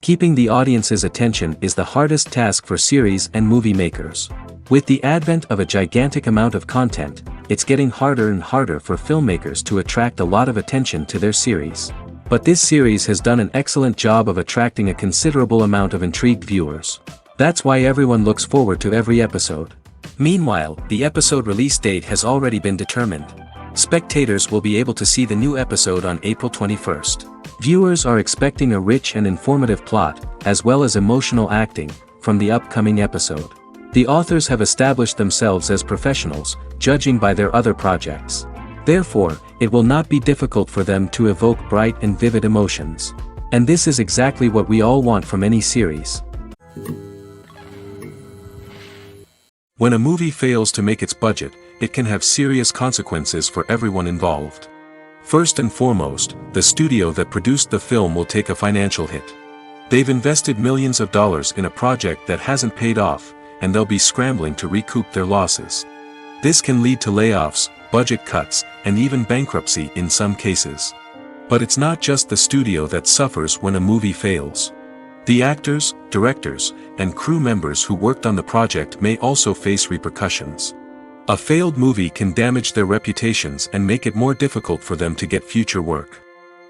Keeping the audience's attention is the hardest task for series and movie makers. With the advent of a gigantic amount of content, it's getting harder and harder for filmmakers to attract a lot of attention to their series. But this series has done an excellent job of attracting a considerable amount of intrigued viewers. That's why everyone looks forward to every episode. Meanwhile, the episode release date has already been determined. Spectators will be able to see the new episode on April 21st. Viewers are expecting a rich and informative plot, as well as emotional acting, from the upcoming episode. The authors have established themselves as professionals, judging by their other projects. Therefore, it will not be difficult for them to evoke bright and vivid emotions. And this is exactly what we all want from any series. When a movie fails to make its budget, it can have serious consequences for everyone involved. First and foremost, the studio that produced the film will take a financial hit. They've invested millions of dollars in a project that hasn't paid off, and they'll be scrambling to recoup their losses. This can lead to layoffs, budget cuts, and even bankruptcy in some cases. But it's not just the studio that suffers when a movie fails. The actors, directors, and crew members who worked on the project may also face repercussions. A failed movie can damage their reputations and make it more difficult for them to get future work.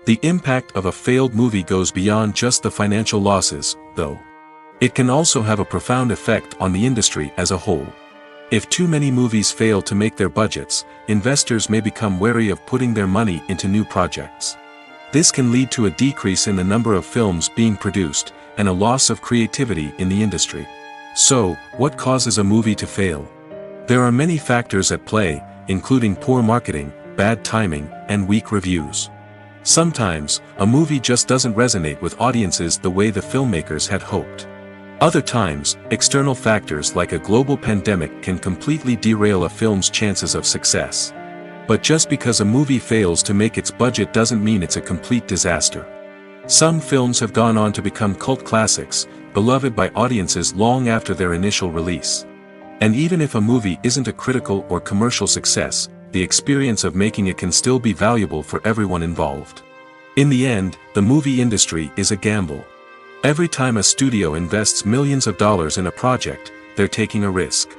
The impact of a failed movie goes beyond just the financial losses, though. It can also have a profound effect on the industry as a whole. If too many movies fail to make their budgets, investors may become wary of putting their money into new projects. This can lead to a decrease in the number of films being produced, and a loss of creativity in the industry. So, what causes a movie to fail? There are many factors at play, including poor marketing, bad timing, and weak reviews. Sometimes, a movie just doesn't resonate with audiences the way the filmmakers had hoped. Other times, external factors like a global pandemic can completely derail a film's chances of success. But just because a movie fails to make its budget doesn't mean it's a complete disaster. Some films have gone on to become cult classics, beloved by audiences long after their initial release. And even if a movie isn't a critical or commercial success, the experience of making it can still be valuable for everyone involved. In the end, the movie industry is a gamble. Every time a studio invests millions of dollars in a project, they're taking a risk.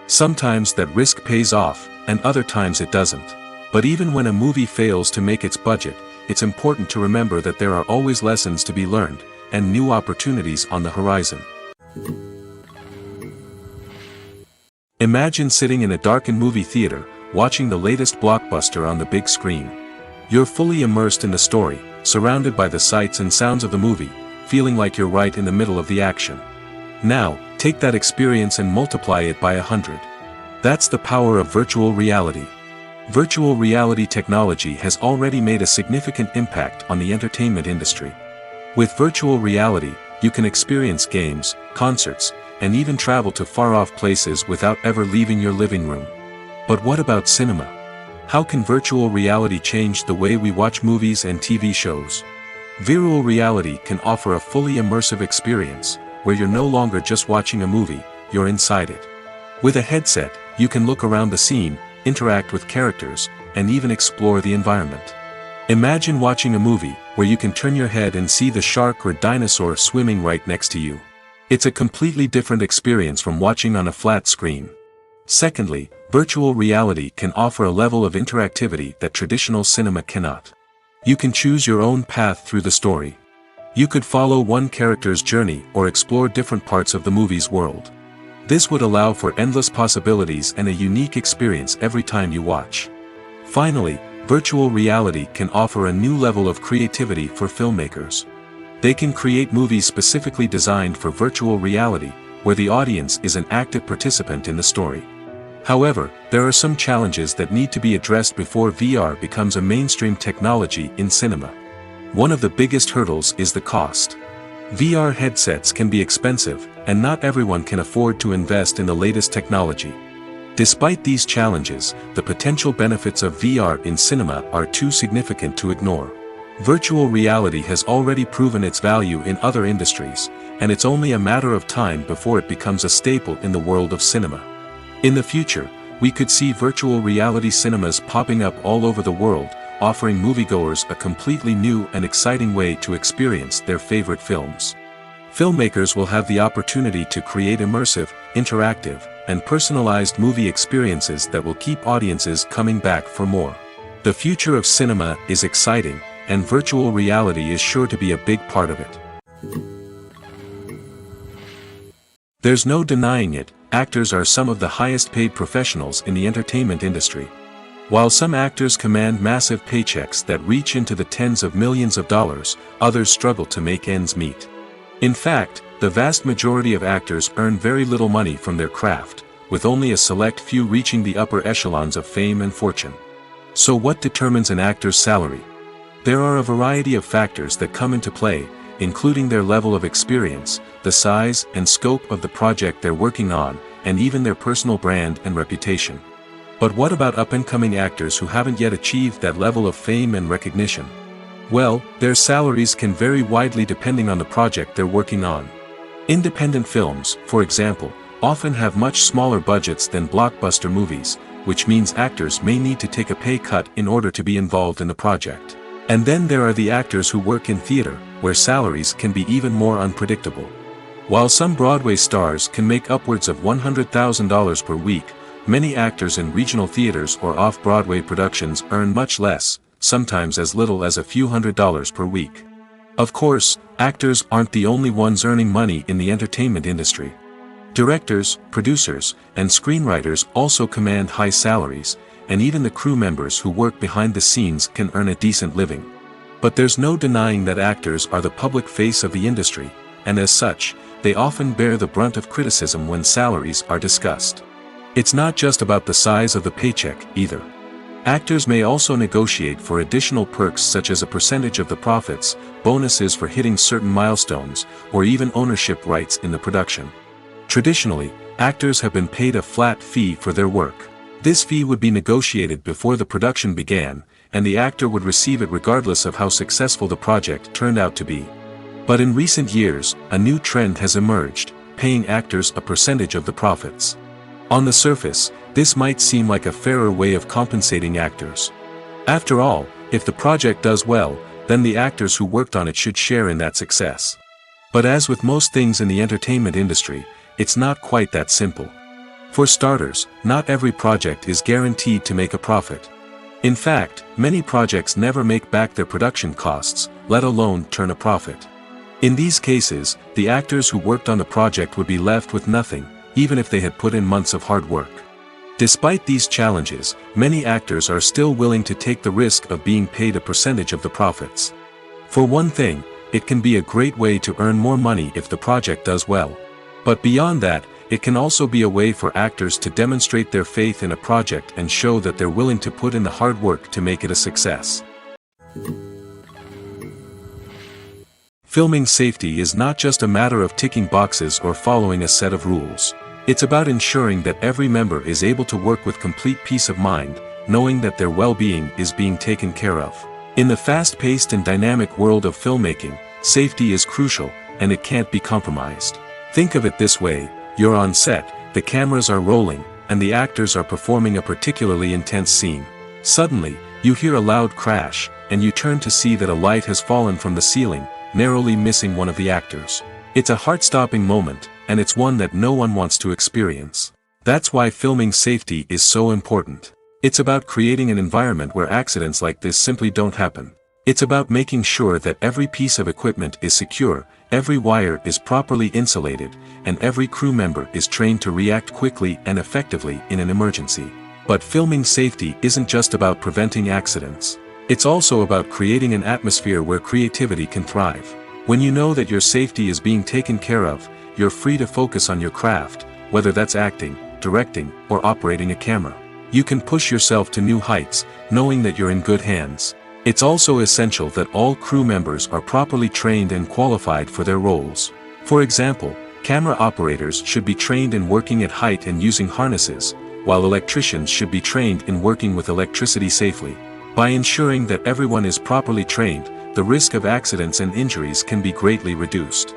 Sometimes that risk pays off, and other times it doesn't. But even when a movie fails to make its budget, it's important to remember that there are always lessons to be learned, and new opportunities on the horizon. Imagine sitting in a darkened movie theater, watching the latest blockbuster on the big screen. You're fully immersed in the story, surrounded by the sights and sounds of the movie, feeling like you're right in the middle of the action. Now, take that experience and multiply it by 100. That's the power of virtual reality. Virtual reality technology has already made a significant impact on the entertainment industry. With virtual reality, you can experience games, concerts, and even travel to far-off places without ever leaving your living room. But what about cinema? How can virtual reality change the way we watch movies and TV shows? Virtual reality can offer a fully immersive experience, where you're no longer just watching a movie, you're inside it. With a headset, you can look around the scene, interact with characters, and even explore the environment. Imagine watching a movie, where you can turn your head and see the shark or dinosaur swimming right next to you. It's a completely different experience from watching on a flat screen. Secondly, virtual reality can offer a level of interactivity that traditional cinema cannot. You can choose your own path through the story. You could follow one character's journey or explore different parts of the movie's world. This would allow for endless possibilities and a unique experience every time you watch. Finally, virtual reality can offer a new level of creativity for filmmakers. They can create movies specifically designed for virtual reality, where the audience is an active participant in the story. However, there are some challenges that need to be addressed before VR becomes a mainstream technology in cinema. One of the biggest hurdles is the cost. VR headsets can be expensive, and not everyone can afford to invest in the latest technology. Despite these challenges, the potential benefits of VR in cinema are too significant to ignore. Virtual reality has already proven its value in other industries, and it's only a matter of time before it becomes a staple in the world of cinema. In the future, we could see virtual reality cinemas popping up all over the world, offering moviegoers a completely new and exciting way to experience their favorite films. Filmmakers will have the opportunity to create immersive, interactive, and personalized movie experiences that will keep audiences coming back for more. The future of cinema is exciting, and virtual reality is sure to be a big part of it. There's no denying it, actors are some of the highest paid professionals in the entertainment industry. While some actors command massive paychecks that reach into the tens of millions of dollars, others struggle to make ends meet. In fact, the vast majority of actors earn very little money from their craft, with only a select few reaching the upper echelons of fame and fortune. So what determines an actor's salary? There are a variety of factors that come into play, including their level of experience, the size and scope of the project they're working on, and even their personal brand and reputation. But what about up-and-coming actors who haven't yet achieved that level of fame and recognition? Well, their salaries can vary widely depending on the project they're working on. Independent films, for example, often have much smaller budgets than blockbuster movies, which means actors may need to take a pay cut in order to be involved in the project. And then there are the actors who work in theater, where salaries can be even more unpredictable. While some Broadway stars can make upwards of $100,000 per week, many actors in regional theaters or off-Broadway productions earn much less, sometimes as little as a few $100s per week. Of course, actors aren't the only ones earning money in the entertainment industry. Directors, producers, and screenwriters also command high salaries, and even the crew members who work behind the scenes can earn a decent living. But there's no denying that actors are the public face of the industry, and as such, they often bear the brunt of criticism when salaries are discussed. It's not just about the size of the paycheck, either. Actors may also negotiate for additional perks such as a percentage of the profits, bonuses for hitting certain milestones, or even ownership rights in the production. Traditionally, actors have been paid a flat fee for their work. This fee would be negotiated before the production began, and the actor would receive it regardless of how successful the project turned out to be. But in recent years, a new trend has emerged, paying actors a percentage of the profits. On the surface, this might seem like a fairer way of compensating actors. After all, if the project does well, then the actors who worked on it should share in that success. But as with most things in the entertainment industry, it's not quite that simple. For starters, not every project is guaranteed to make a profit. In fact, many projects never make back their production costs, let alone turn a profit. In these cases, the actors who worked on the project would be left with nothing, even if they had put in months of hard work. Despite these challenges, many actors are still willing to take the risk of being paid a percentage of the profits. For one thing, it can be a great way to earn more money if the project does well. But beyond that, it can also be a way for actors to demonstrate their faith in a project and show that they're willing to put in the hard work to make it a success. Filming safety is not just a matter of ticking boxes or following a set of rules. It's about ensuring that every member is able to work with complete peace of mind, knowing that their well-being is being taken care of. In the fast-paced and dynamic world of filmmaking, safety is crucial, and it can't be compromised. Think of it this way: you're on set, the cameras are rolling, and the actors are performing a particularly intense scene. Suddenly, you hear a loud crash, and you turn to see that a light has fallen from the ceiling, narrowly missing one of the actors. It's a heart-stopping moment, and it's one that no one wants to experience. That's why filming safety is so important. It's about creating an environment where accidents like this simply don't happen. It's about making sure that every piece of equipment is secure, every wire is properly insulated, and every crew member is trained to react quickly and effectively in an emergency. But filming safety isn't just about preventing accidents. It's also about creating an atmosphere where creativity can thrive. When you know that your safety is being taken care of, you're free to focus on your craft, whether that's acting, directing, or operating a camera. You can push yourself to new heights, knowing that you're in good hands. It's also essential that all crew members are properly trained and qualified for their roles. For example, camera operators should be trained in working at height and using harnesses, while electricians should be trained in working with electricity safely. By ensuring that everyone is properly trained, the risk of accidents and injuries can be greatly reduced.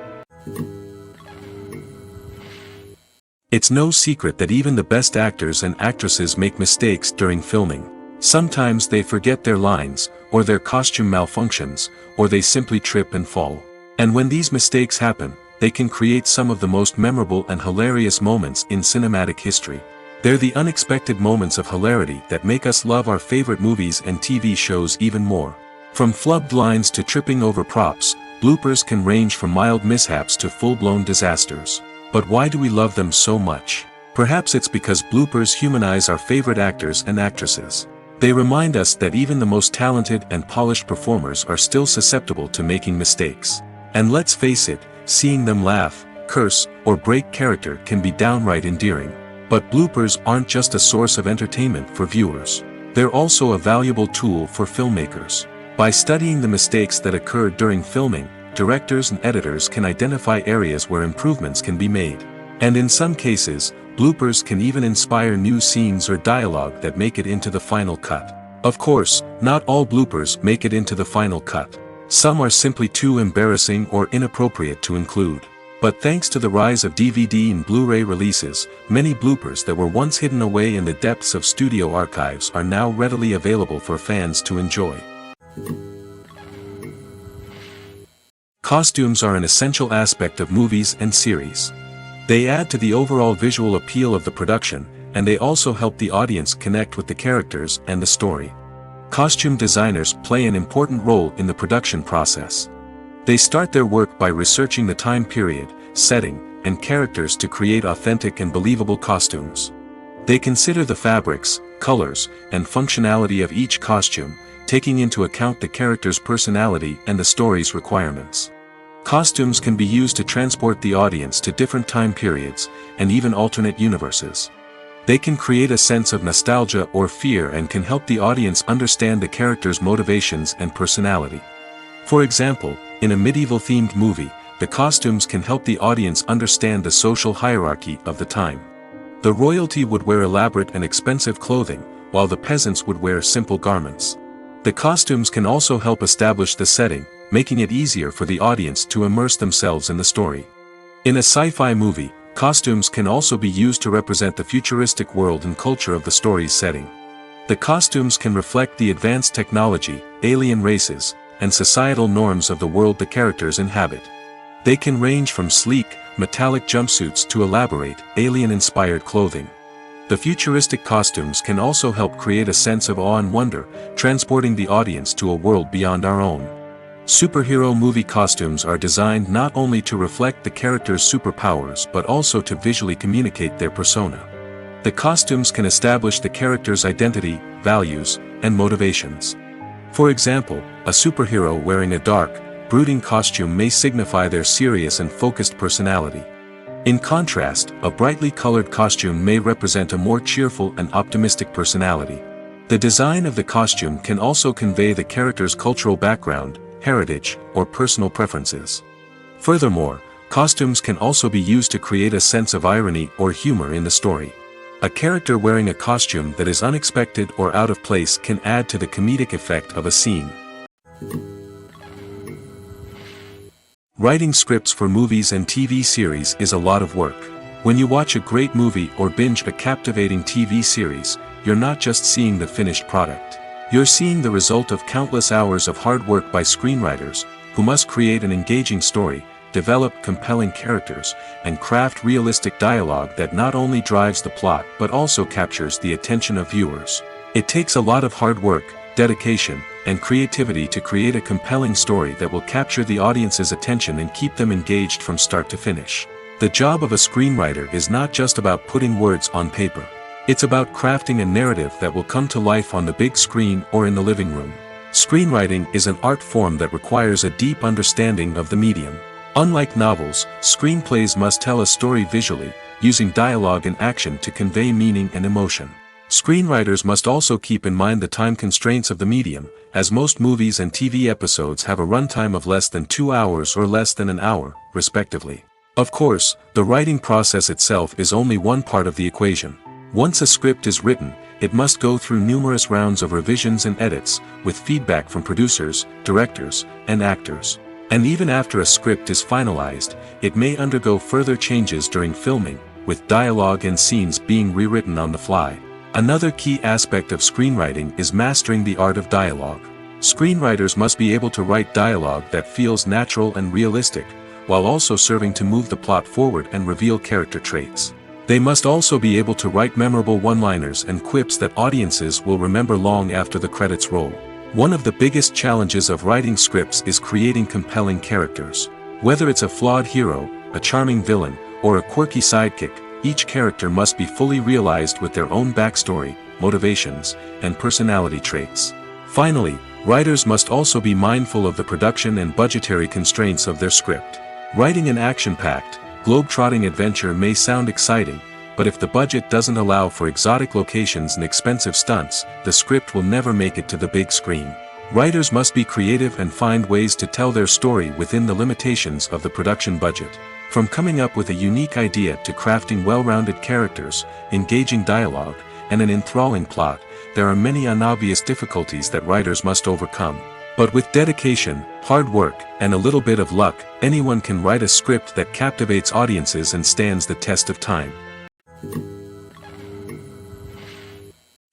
It's no secret that even the best actors and actresses make mistakes during filming. Sometimes they forget their lines, or their costume malfunctions, or they simply trip and fall. And when these mistakes happen, they can create some of the most memorable and hilarious moments in cinematic history. They're the unexpected moments of hilarity that make us love our favorite movies and TV shows even more. From flubbed lines to tripping over props, bloopers can range from mild mishaps to full-blown disasters. But why do we love them so much? Perhaps it's because bloopers humanize our favorite actors and actresses. They remind us that even the most talented and polished performers are still susceptible to making mistakes. And let's face it, seeing them laugh, curse, or break character can be downright endearing. But bloopers aren't just a source of entertainment for viewers. They're also a valuable tool for filmmakers. By studying the mistakes that occurred during filming, directors and editors can identify areas where improvements can be made. And in some cases, bloopers can even inspire new scenes or dialogue that make it into the final cut. Of course, not all bloopers make it into the final cut. Some are simply too embarrassing or inappropriate to include. But thanks to the rise of DVD and Blu-ray releases, many bloopers that were once hidden away in the depths of studio archives are now readily available for fans to enjoy. Costumes are an essential aspect of movies and series. They add to the overall visual appeal of the production, and they also help the audience connect with the characters and the story. Costume designers play an important role in the production process. They start their work by researching the time period, setting, and characters to create authentic and believable costumes. They consider the fabrics, colors, and functionality of each costume, taking into account the character's personality and the story's requirements. Costumes can be used to transport the audience to different time periods, and even alternate universes. They can create a sense of nostalgia or fear and can help the audience understand the character's motivations and personality. For example, in a medieval-themed movie, the costumes can help the audience understand the social hierarchy of the time. The royalty would wear elaborate and expensive clothing, while the peasants would wear simple garments. The costumes can also help establish the setting, making it easier for the audience to immerse themselves in the story. In a sci-fi movie, costumes can also be used to represent the futuristic world and culture of the story's setting. The costumes can reflect the advanced technology, alien races, and societal norms of the world the characters inhabit. They can range from sleek, metallic jumpsuits to elaborate, alien-inspired clothing. The futuristic costumes can also help create a sense of awe and wonder, transporting the audience to a world beyond our own. Superhero movie costumes are designed not only to reflect the character's superpowers but also to visually communicate their persona. The costumes can establish the character's identity, values, and motivations. For example, a superhero wearing a dark, brooding costume may signify their serious and focused personality. In contrast, a brightly colored costume may represent a more cheerful and optimistic personality. The design of the costume can also convey the character's cultural background, heritage, or personal preferences. Furthermore, costumes can also be used to create a sense of irony or humor in the story. A character wearing a costume that is unexpected or out of place can add to the comedic effect of a scene. Writing scripts for movies and TV series is a lot of work. When you watch a great movie or binge a captivating TV series, you're not just seeing the finished product. You're seeing the result of countless hours of hard work by screenwriters, who must create an engaging story, develop compelling characters, and craft realistic dialogue that not only drives the plot but also captures the attention of viewers. It takes a lot of hard work, dedication, and creativity to create a compelling story that will capture the audience's attention and keep them engaged from start to finish. The job of a screenwriter is not just about putting words on paper. It's about crafting a narrative that will come to life on the big screen or in the living room. Screenwriting is an art form that requires a deep understanding of the medium. Unlike novels, screenplays must tell a story visually, using dialogue and action to convey meaning and emotion. Screenwriters must also keep in mind the time constraints of the medium, as most movies and TV episodes have a runtime of less than 2 hours or less than an hour, respectively. Of course, the writing process itself is only one part of the equation. Once a script is written, it must go through numerous rounds of revisions and edits, with feedback from producers, directors, and actors. And even after a script is finalized, it may undergo further changes during filming, with dialogue and scenes being rewritten on the fly. Another key aspect of screenwriting is mastering the art of dialogue. Screenwriters must be able to write dialogue that feels natural and realistic, while also serving to move the plot forward and reveal character traits. They must also be able to write memorable one-liners and quips that audiences will remember long after the credits roll. One of the biggest challenges of writing scripts is creating compelling characters. Whether it's a flawed hero, a charming villain, or a quirky sidekick, each character must be fully realized with their own backstory, motivations, and personality traits. Finally, writers must also be mindful of the production and budgetary constraints of their script. Writing an action-packed, globe-trotting adventure may sound exciting, but if the budget doesn't allow for exotic locations and expensive stunts, the script will never make it to the big screen. Writers must be creative and find ways to tell their story within the limitations of the production budget. From coming up with a unique idea to crafting well-rounded characters, engaging dialogue, and an enthralling plot, there are many unobvious difficulties that writers must overcome. But with dedication, hard work, and a little bit of luck, anyone can write a script that captivates audiences and stands the test of time.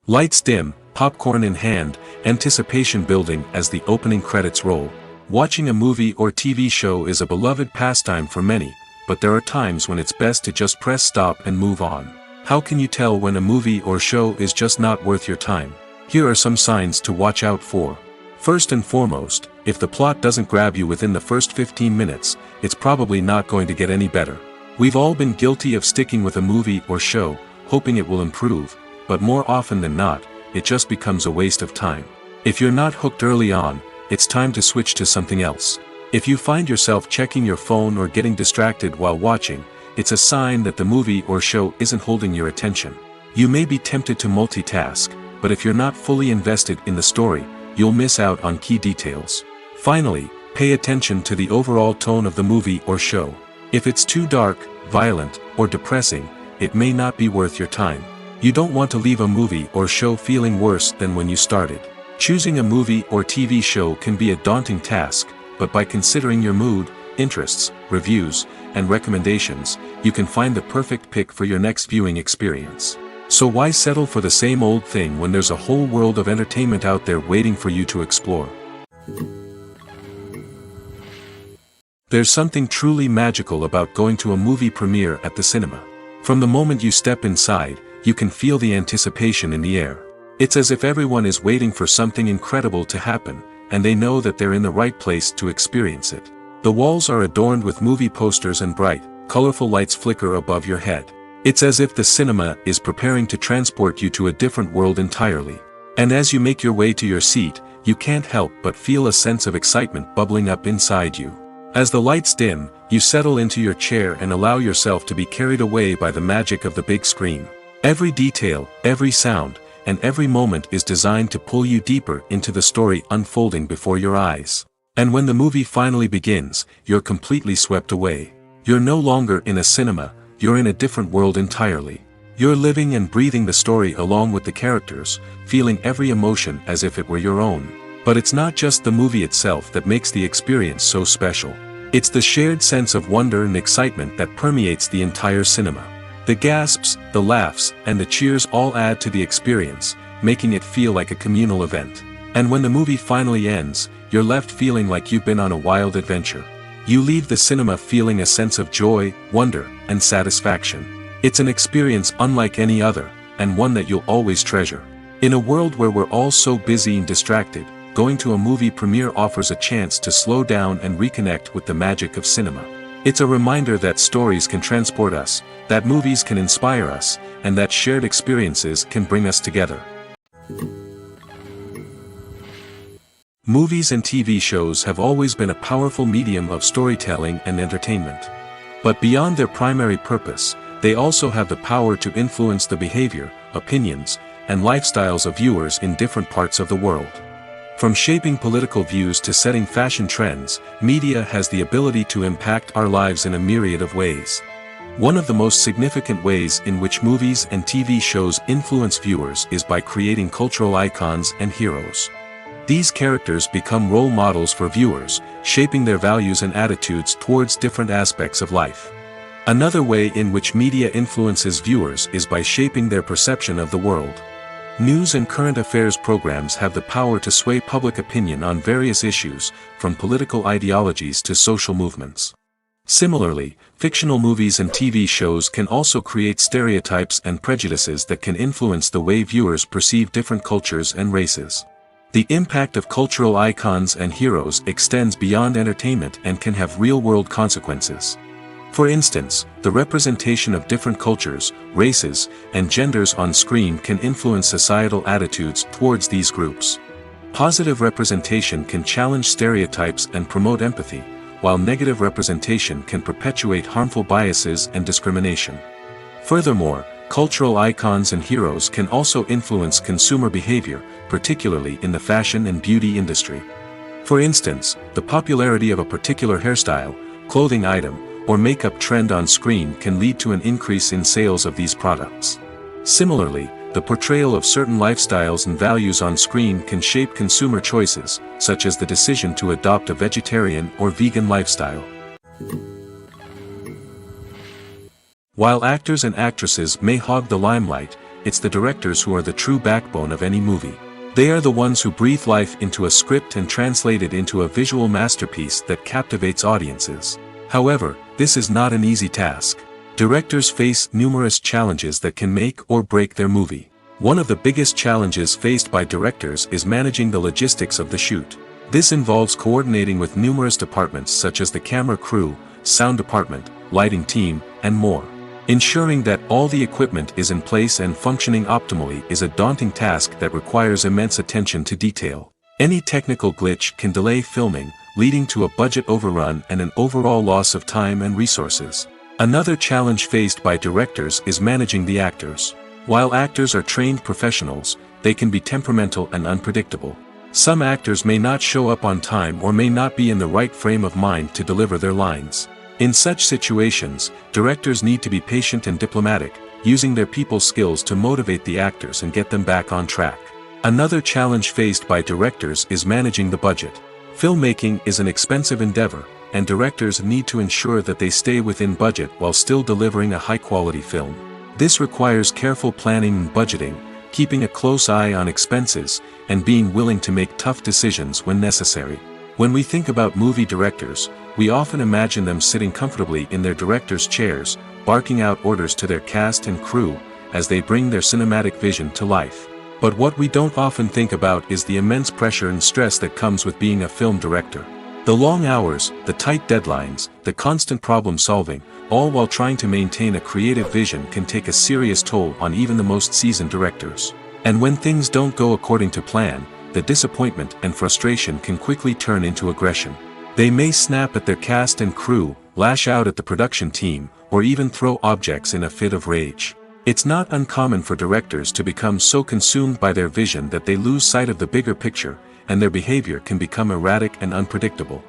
Lights dim, popcorn in hand, anticipation building as the opening credits roll. Watching a movie or TV show is a beloved pastime for many, but there are times when it's best to just press stop and move on. How can you tell when a movie or show is just not worth your time? Here are some signs to watch out for. First and foremost, if the plot doesn't grab you within the first 15 minutes, it's probably not going to get any better. We've all been guilty of sticking with a movie or show, hoping it will improve, but more often than not, it just becomes a waste of time. If you're not hooked early on, it's time to switch to something else. If you find yourself checking your phone or getting distracted while watching, it's a sign that the movie or show isn't holding your attention. You may be tempted to multitask, but if you're not fully invested in the story, you'll miss out on key details. Finally, pay attention to the overall tone of the movie or show. If it's too dark, violent, or depressing, it may not be worth your time. You don't want to leave a movie or show feeling worse than when you started. Choosing a movie or TV show can be a daunting task, but by considering your mood, interests, reviews, and recommendations, you can find the perfect pick for your next viewing experience. So why settle for the same old thing when there's a whole world of entertainment out there waiting for you to explore? There's something truly magical about going to a movie premiere at the cinema. From the moment you step inside, you can feel the anticipation in the air. It's as if everyone is waiting for something incredible to happen, and they know that they're in the right place to experience it. The walls are adorned with movie posters and bright, colorful lights flicker above your head. It's as if the cinema is preparing to transport you to a different world entirely. And as you make your way to your seat, you can't help but feel a sense of excitement bubbling up inside you. As the lights dim, you settle into your chair and allow yourself to be carried away by the magic of the big screen. Every detail, every sound, and every moment is designed to pull you deeper into the story unfolding before your eyes. And when the movie finally begins, you're completely swept away. You're no longer in a cinema, you're in a different world entirely. You're living and breathing the story along with the characters, feeling every emotion as if it were your own. But it's not just the movie itself that makes the experience so special. It's the shared sense of wonder and excitement that permeates the entire cinema. The gasps, the laughs, and the cheers all add to the experience, making it feel like a communal event. And when the movie finally ends, you're left feeling like you've been on a wild adventure. You leave the cinema feeling a sense of joy, wonder, and satisfaction. It's an experience unlike any other, and one that you'll always treasure. In a world where we're all so busy and distracted, going to a movie premiere offers a chance to slow down and reconnect with the magic of cinema. It's a reminder that stories can transport us, that movies can inspire us, and that shared experiences can bring us together. Movies and TV shows have always been a powerful medium of storytelling and entertainment. But beyond their primary purpose, they also have the power to influence the behavior, opinions, and lifestyles of viewers in different parts of the world. From shaping political views to setting fashion trends, media has the ability to impact our lives in a myriad of ways. One of the most significant ways in which movies and TV shows influence viewers is by creating cultural icons and heroes. These characters become role models for viewers, shaping their values and attitudes towards different aspects of life. Another way in which media influences viewers is by shaping their perception of the world. News and current affairs programs have the power to sway public opinion on various issues, from political ideologies to social movements. Similarly, fictional movies and TV shows can also create stereotypes and prejudices that can influence the way viewers perceive different cultures and races. The impact of cultural icons and heroes extends beyond entertainment and can have real-world consequences. For instance, the representation of different cultures, races, and genders on screen can influence societal attitudes towards these groups. Positive representation can challenge stereotypes and promote empathy, while negative representation can perpetuate harmful biases and discrimination. Furthermore, cultural icons and heroes can also influence consumer behavior, particularly in the fashion and beauty industry. For instance, the popularity of a particular hairstyle, clothing item, or makeup trend on screen can lead to an increase in sales of these products. Similarly, the portrayal of certain lifestyles and values on screen can shape consumer choices, such as the decision to adopt a vegetarian or vegan lifestyle. While actors and actresses may hog the limelight, it's the directors who are the true backbone of any movie. They are the ones who breathe life into a script and translate it into a visual masterpiece that captivates audiences. However, this is not an easy task. Directors face numerous challenges that can make or break their movie. One of the biggest challenges faced by directors is managing the logistics of the shoot. This involves coordinating with numerous departments such as the camera crew, sound department, lighting team, and more. Ensuring that all the equipment is in place and functioning optimally is a daunting task that requires immense attention to detail. Any technical glitch can delay filming, leading to a budget overrun and an overall loss of time and resources. Another challenge faced by directors is managing the actors. While actors are trained professionals, they can be temperamental and unpredictable. Some actors may not show up on time or may not be in the right frame of mind to deliver their lines. In such situations, directors need to be patient and diplomatic, using their people skills to motivate the actors and get them back on track. Another challenge faced by directors is managing the budget. Filmmaking is an expensive endeavor, and directors need to ensure that they stay within budget while still delivering a high-quality film. This requires careful planning and budgeting, keeping a close eye on expenses, and being willing to make tough decisions when necessary. When we think about movie directors, we often imagine them sitting comfortably in their director's chairs, barking out orders to their cast and crew, as they bring their cinematic vision to life. But what we don't often think about is the immense pressure and stress that comes with being a film director. The long hours, the tight deadlines, the constant problem solving, all while trying to maintain a creative vision can take a serious toll on even the most seasoned directors. And when things don't go according to plan, the disappointment and frustration can quickly turn into aggression. They may snap at their cast and crew, lash out at the production team, or even throw objects in a fit of rage. It's not uncommon for directors to become so consumed by their vision that they lose sight of the bigger picture, and their behavior can become erratic and unpredictable.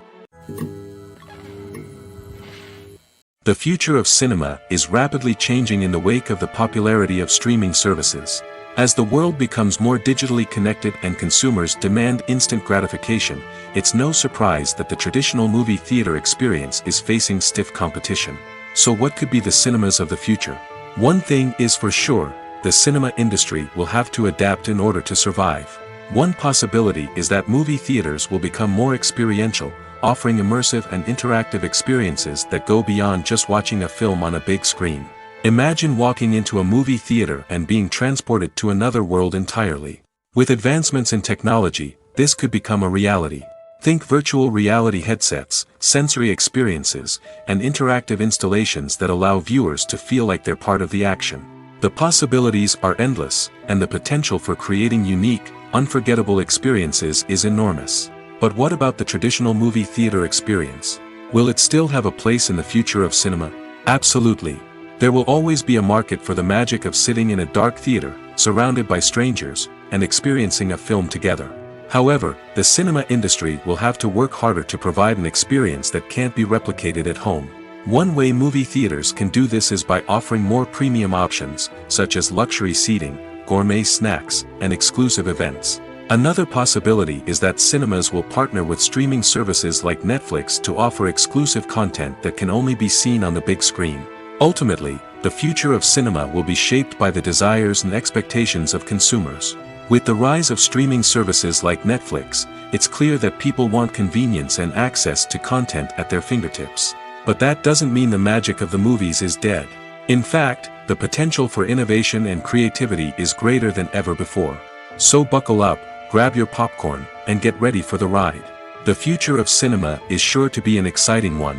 The future of cinema is rapidly changing in the wake of the popularity of streaming services. As the world becomes more digitally connected and consumers demand instant gratification, it's no surprise that the traditional movie theater experience is facing stiff competition. So what could be the cinemas of the future? One thing is for sure, the cinema industry will have to adapt in order to survive. One possibility is that movie theaters will become more experiential, offering immersive and interactive experiences that go beyond just watching a film on a big screen. Imagine walking into a movie theater and being transported to another world entirely. With advancements in technology, this could become a reality. Think virtual reality headsets, sensory experiences, and interactive installations that allow viewers to feel like they're part of the action. The possibilities are endless, and the potential for creating unique, unforgettable experiences is enormous. But what about the traditional movie theater experience? Will it still have a place in the future of cinema? Absolutely. There will always be a market for the magic of sitting in a dark theater, surrounded by strangers, and experiencing a film together. However, the cinema industry will have to work harder to provide an experience that can't be replicated at home. One way movie theaters can do this is by offering more premium options, such as luxury seating, gourmet snacks, and exclusive events. Another possibility is that cinemas will partner with streaming services like Netflix to offer exclusive content that can only be seen on the big screen. Ultimately, the future of cinema will be shaped by the desires and expectations of consumers. With the rise of streaming services like Netflix, it's clear that people want convenience and access to content at their fingertips. But that doesn't mean the magic of the movies is dead. In fact, the potential for innovation and creativity is greater than ever before. So buckle up, grab your popcorn, and get ready for the ride. The future of cinema is sure to be an exciting one.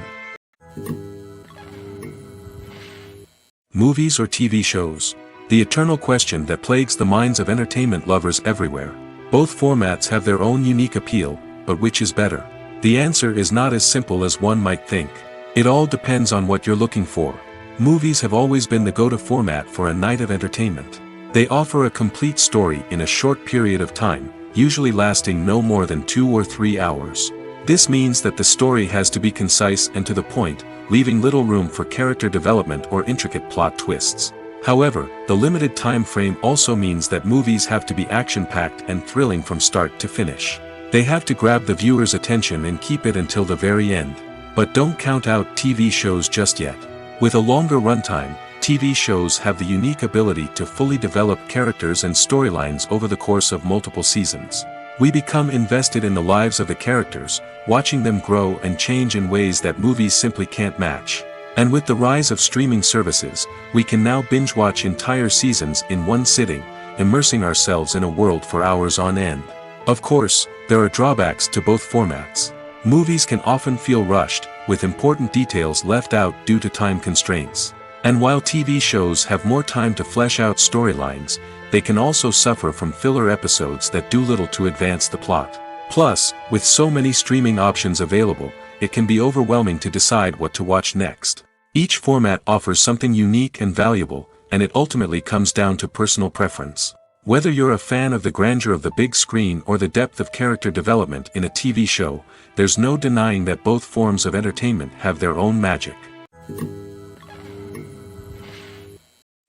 Movies or TV shows? The eternal question that plagues the minds of entertainment lovers everywhere. Both formats have their own unique appeal, but which is better? The answer is not as simple as one might think. It all depends on what you're looking for. Movies have always been the go-to format for a night of entertainment. They offer a complete story in a short period of time, usually lasting no more than 2 or 3 hours. This means that the story has to be concise and to the point, leaving little room for character development or intricate plot twists. However, the limited time frame also means that movies have to be action-packed and thrilling from start to finish. They have to grab the viewer's attention and keep it until the very end. But don't count out TV shows just yet. With a longer runtime, TV shows have the unique ability to fully develop characters and storylines over the course of multiple seasons. We become invested in the lives of the characters, watching them grow and change in ways that movies simply can't match. And with the rise of streaming services, we can now binge-watch entire seasons in one sitting, immersing ourselves in a world for hours on end. Of course, there are drawbacks to both formats. Movies can often feel rushed, with important details left out due to time constraints. And while TV shows have more time to flesh out storylines, they can also suffer from filler episodes that do little to advance the plot. Plus, with so many streaming options available, it can be overwhelming to decide what to watch next. Each format offers something unique and valuable, and it ultimately comes down to personal preference. Whether you're a fan of the grandeur of the big screen or the depth of character development in a TV show, there's no denying that both forms of entertainment have their own magic.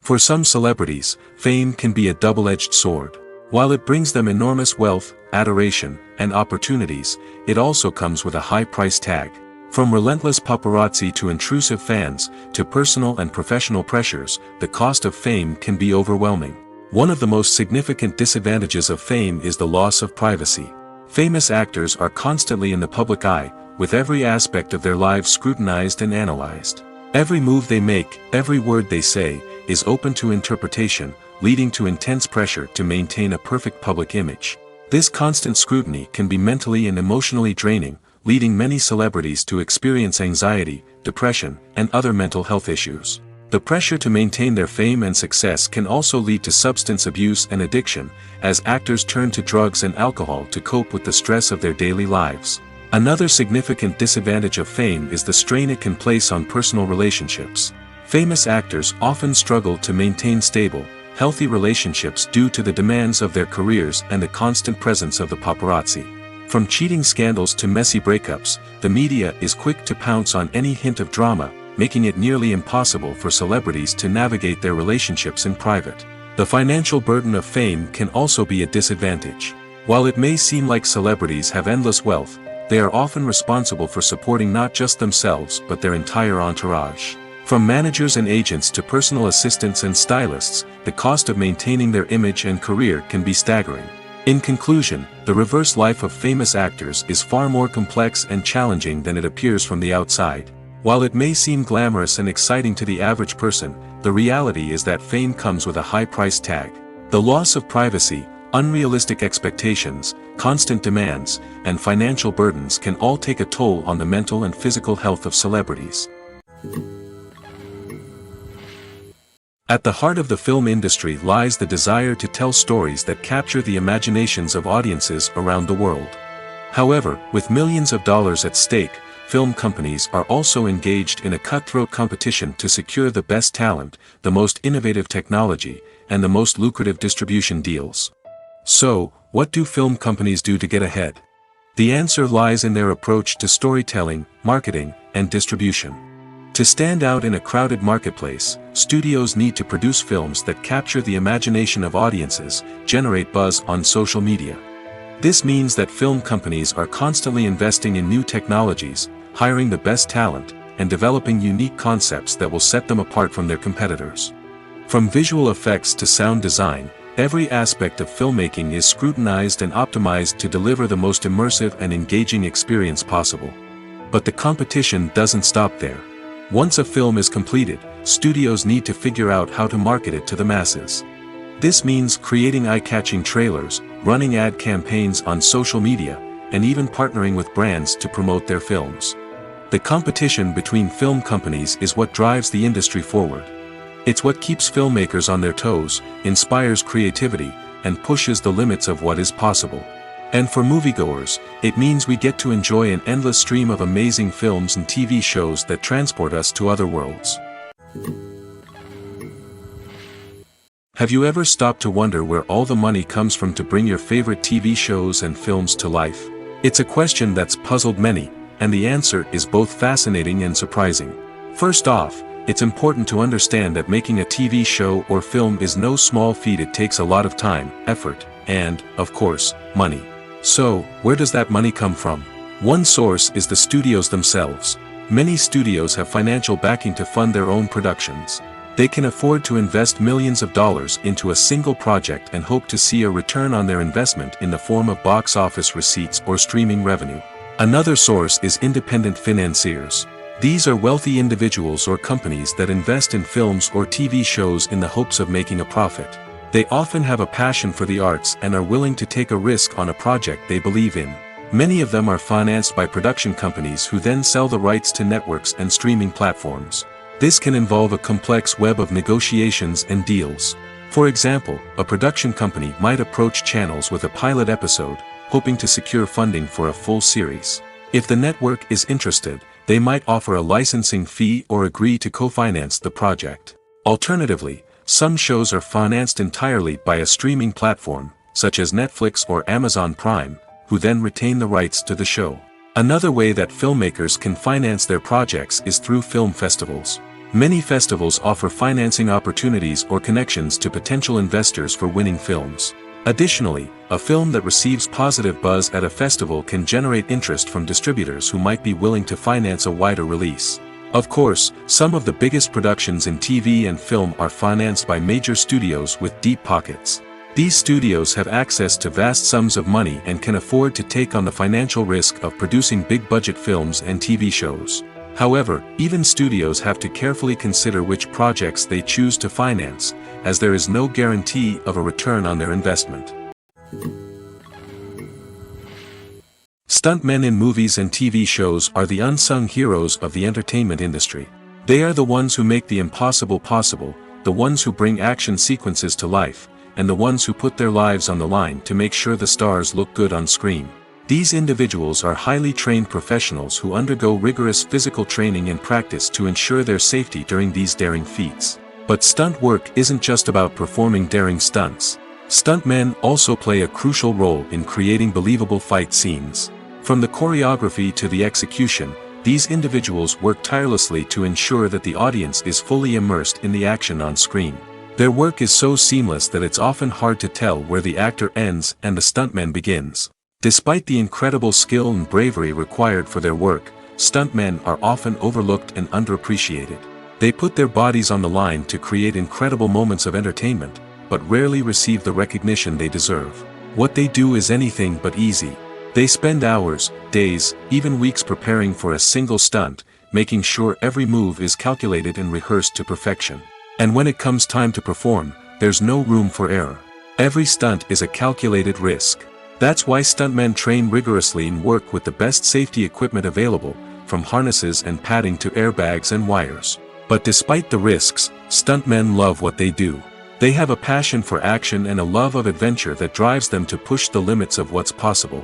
For some celebrities, fame can be a double-edged sword. While it brings them enormous wealth, adoration, and opportunities, it also comes with a high price tag. From relentless paparazzi to intrusive fans, to personal and professional pressures, the cost of fame can be overwhelming. One of the most significant disadvantages of fame is the loss of privacy. Famous actors are constantly in the public eye, with every aspect of their lives scrutinized and analyzed. Every move they make, every word they say, is open to interpretation, leading to intense pressure to maintain a perfect public image. This constant scrutiny can be mentally and emotionally draining, leading many celebrities to experience anxiety, depression, and other mental health issues. The pressure to maintain their fame and success can also lead to substance abuse and addiction, as actors turn to drugs and alcohol to cope with the stress of their daily lives. Another significant disadvantage of fame is the strain it can place on personal relationships. Famous actors often struggle to maintain stable, healthy relationships due to the demands of their careers and the constant presence of the paparazzi. From cheating scandals to messy breakups, the media is quick to pounce on any hint of drama, making it nearly impossible for celebrities to navigate their relationships in private. The financial burden of fame can also be a disadvantage. While it may seem like celebrities have endless wealth, they are often responsible for supporting not just themselves but their entire entourage. From managers and agents to personal assistants and stylists, the cost of maintaining their image and career can be staggering. In conclusion, the reverse life of famous actors is far more complex and challenging than it appears from the outside. While it may seem glamorous and exciting to the average person, the reality is that fame comes with a high price tag. The loss of privacy, unrealistic expectations, constant demands, and financial burdens can all take a toll on the mental and physical health of celebrities. At the heart of the film industry lies the desire to tell stories that capture the imaginations of audiences around the world. However, with millions of dollars at stake, film companies are also engaged in a cutthroat competition to secure the best talent, the most innovative technology, and the most lucrative distribution deals. So, what do film companies do to get ahead? The answer lies in their approach to storytelling, marketing, and distribution. To stand out in a crowded marketplace, studios need to produce films that capture the imagination of audiences, generate buzz on social media. This means that film companies are constantly investing in new technologies, hiring the best talent, and developing unique concepts that will set them apart from their competitors. From visual effects to sound design, every aspect of filmmaking is scrutinized and optimized to deliver the most immersive and engaging experience possible. But the competition doesn't stop there. Once a film is completed, studios need to figure out how to market it to the masses. This means creating eye-catching trailers, running ad campaigns on social media, and even partnering with brands to promote their films. The competition between film companies is what drives the industry forward. It's what keeps filmmakers on their toes, inspires creativity, and pushes the limits of what is possible. And for moviegoers, it means we get to enjoy an endless stream of amazing films and TV shows that transport us to other worlds. Have you ever stopped to wonder where all the money comes from to bring your favorite TV shows and films to life? It's a question that's puzzled many, and the answer is both fascinating and surprising. First off, it's important to understand that making a TV show or film is no small feat. It takes a lot of time, effort, and, of course, money. So, where does that money come from? One source is the studios themselves. Many studios have financial backing to fund their own productions. They can afford to invest millions of dollars into a single project and hope to see a return on their investment in the form of box office receipts or streaming revenue. Another source is independent financiers. These are wealthy individuals or companies that invest in films or TV shows in the hopes of making a profit. They often have a passion for the arts and are willing to take a risk on a project they believe in. Many of them are financed by production companies who then sell the rights to networks and streaming platforms. This can involve a complex web of negotiations and deals. For example, a production company might approach channels with a pilot episode, hoping to secure funding for a full series. If the network is interested, they might offer a licensing fee or agree to co-finance the project. Alternatively, some shows are financed entirely by a streaming platform, such as Netflix or Amazon Prime, who then retain the rights to the show. Another way that filmmakers can finance their projects is through film festivals. Many festivals offer financing opportunities or connections to potential investors for winning films. Additionally, a film that receives positive buzz at a festival can generate interest from distributors who might be willing to finance a wider release. Of course, some of the biggest productions in TV and film are financed by major studios with deep pockets. These studios have access to vast sums of money and can afford to take on the financial risk of producing big-budget films and TV shows. However, even studios have to carefully consider which projects they choose to finance, as there is no guarantee of a return on their investment. Stuntmen in movies and TV shows are the unsung heroes of the entertainment industry. They are the ones who make the impossible possible, the ones who bring action sequences to life, and the ones who put their lives on the line to make sure the stars look good on screen. These individuals are highly trained professionals who undergo rigorous physical training and practice to ensure their safety during these daring feats. But stunt work isn't just about performing daring stunts. Stuntmen also play a crucial role in creating believable fight scenes. From the choreography to the execution, these individuals work tirelessly to ensure that the audience is fully immersed in the action on screen. Their work is so seamless that it's often hard to tell where the actor ends and the stuntman begins. Despite the incredible skill and bravery required for their work, stuntmen are often overlooked and underappreciated. They put their bodies on the line to create incredible moments of entertainment, but rarely receive the recognition they deserve. What they do is anything but easy. They spend hours, days, even weeks preparing for a single stunt, making sure every move is calculated and rehearsed to perfection. And when it comes time to perform, there's no room for error. Every stunt is a calculated risk. That's why stuntmen train rigorously and work with the best safety equipment available, from harnesses and padding to airbags and wires. But despite the risks, stuntmen love what they do. They have a passion for action and a love of adventure that drives them to push the limits of what's possible.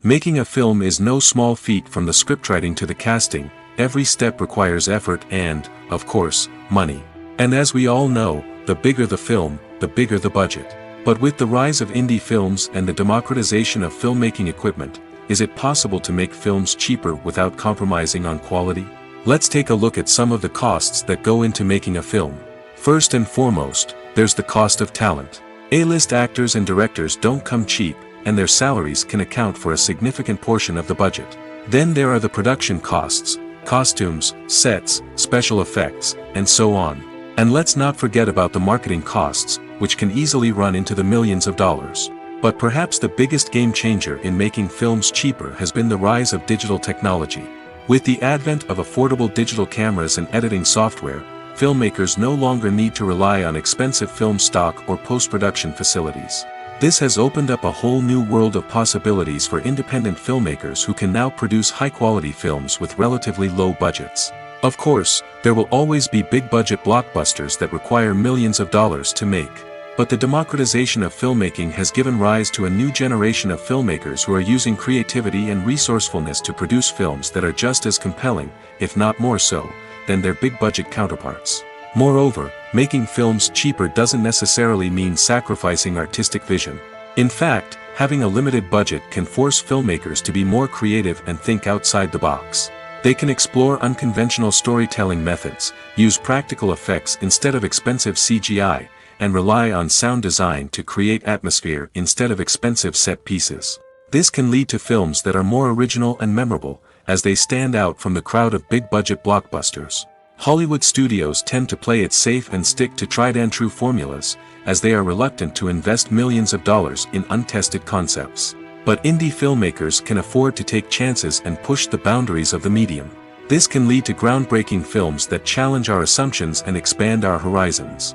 Making a film is no small feat. From the scriptwriting to the casting, every step requires effort and, of course, money. And as we all know, the bigger the film, the bigger the budget. But with the rise of indie films and the democratization of filmmaking equipment, is it possible to make films cheaper without compromising on quality? Let's take a look at some of the costs that go into making a film. First and foremost, there's the cost of talent. A-list actors and directors don't come cheap, and their salaries can account for a significant portion of the budget. Then there are the production costs, costumes, sets, special effects, and so on. And let's not forget about the marketing costs, which can easily run into the millions of dollars. But perhaps the biggest game changer in making films cheaper has been the rise of digital technology. With the advent of affordable digital cameras and editing software, filmmakers no longer need to rely on expensive film stock or post-production facilities. This has opened up a whole new world of possibilities for independent filmmakers who can now produce high-quality films with relatively low budgets. Of course, there will always be big-budget blockbusters that require millions of dollars to make. But the democratization of filmmaking has given rise to a new generation of filmmakers who are using creativity and resourcefulness to produce films that are just as compelling, if not more so, than their big-budget counterparts. Moreover, making films cheaper doesn't necessarily mean sacrificing artistic vision. In fact, having a limited budget can force filmmakers to be more creative and think outside the box. They can explore unconventional storytelling methods, use practical effects instead of expensive CGI, and rely on sound design to create atmosphere instead of expensive set pieces. This can lead to films that are more original and memorable, as they stand out from the crowd of big-budget blockbusters. Hollywood studios tend to play it safe and stick to tried-and-true formulas, as they are reluctant to invest millions of dollars in untested concepts. But indie filmmakers can afford to take chances and push the boundaries of the medium. This can lead to groundbreaking films that challenge our assumptions and expand our horizons.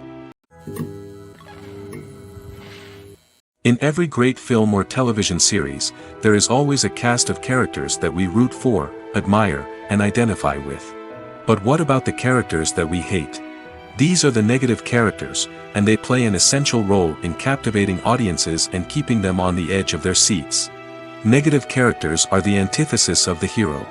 In every great film or television series, there is always a cast of characters that we root for, admire, and identify with. But what about the characters that we hate? These are the negative characters, and they play an essential role in captivating audiences and keeping them on the edge of their seats. Negative characters are the antithesis of the hero.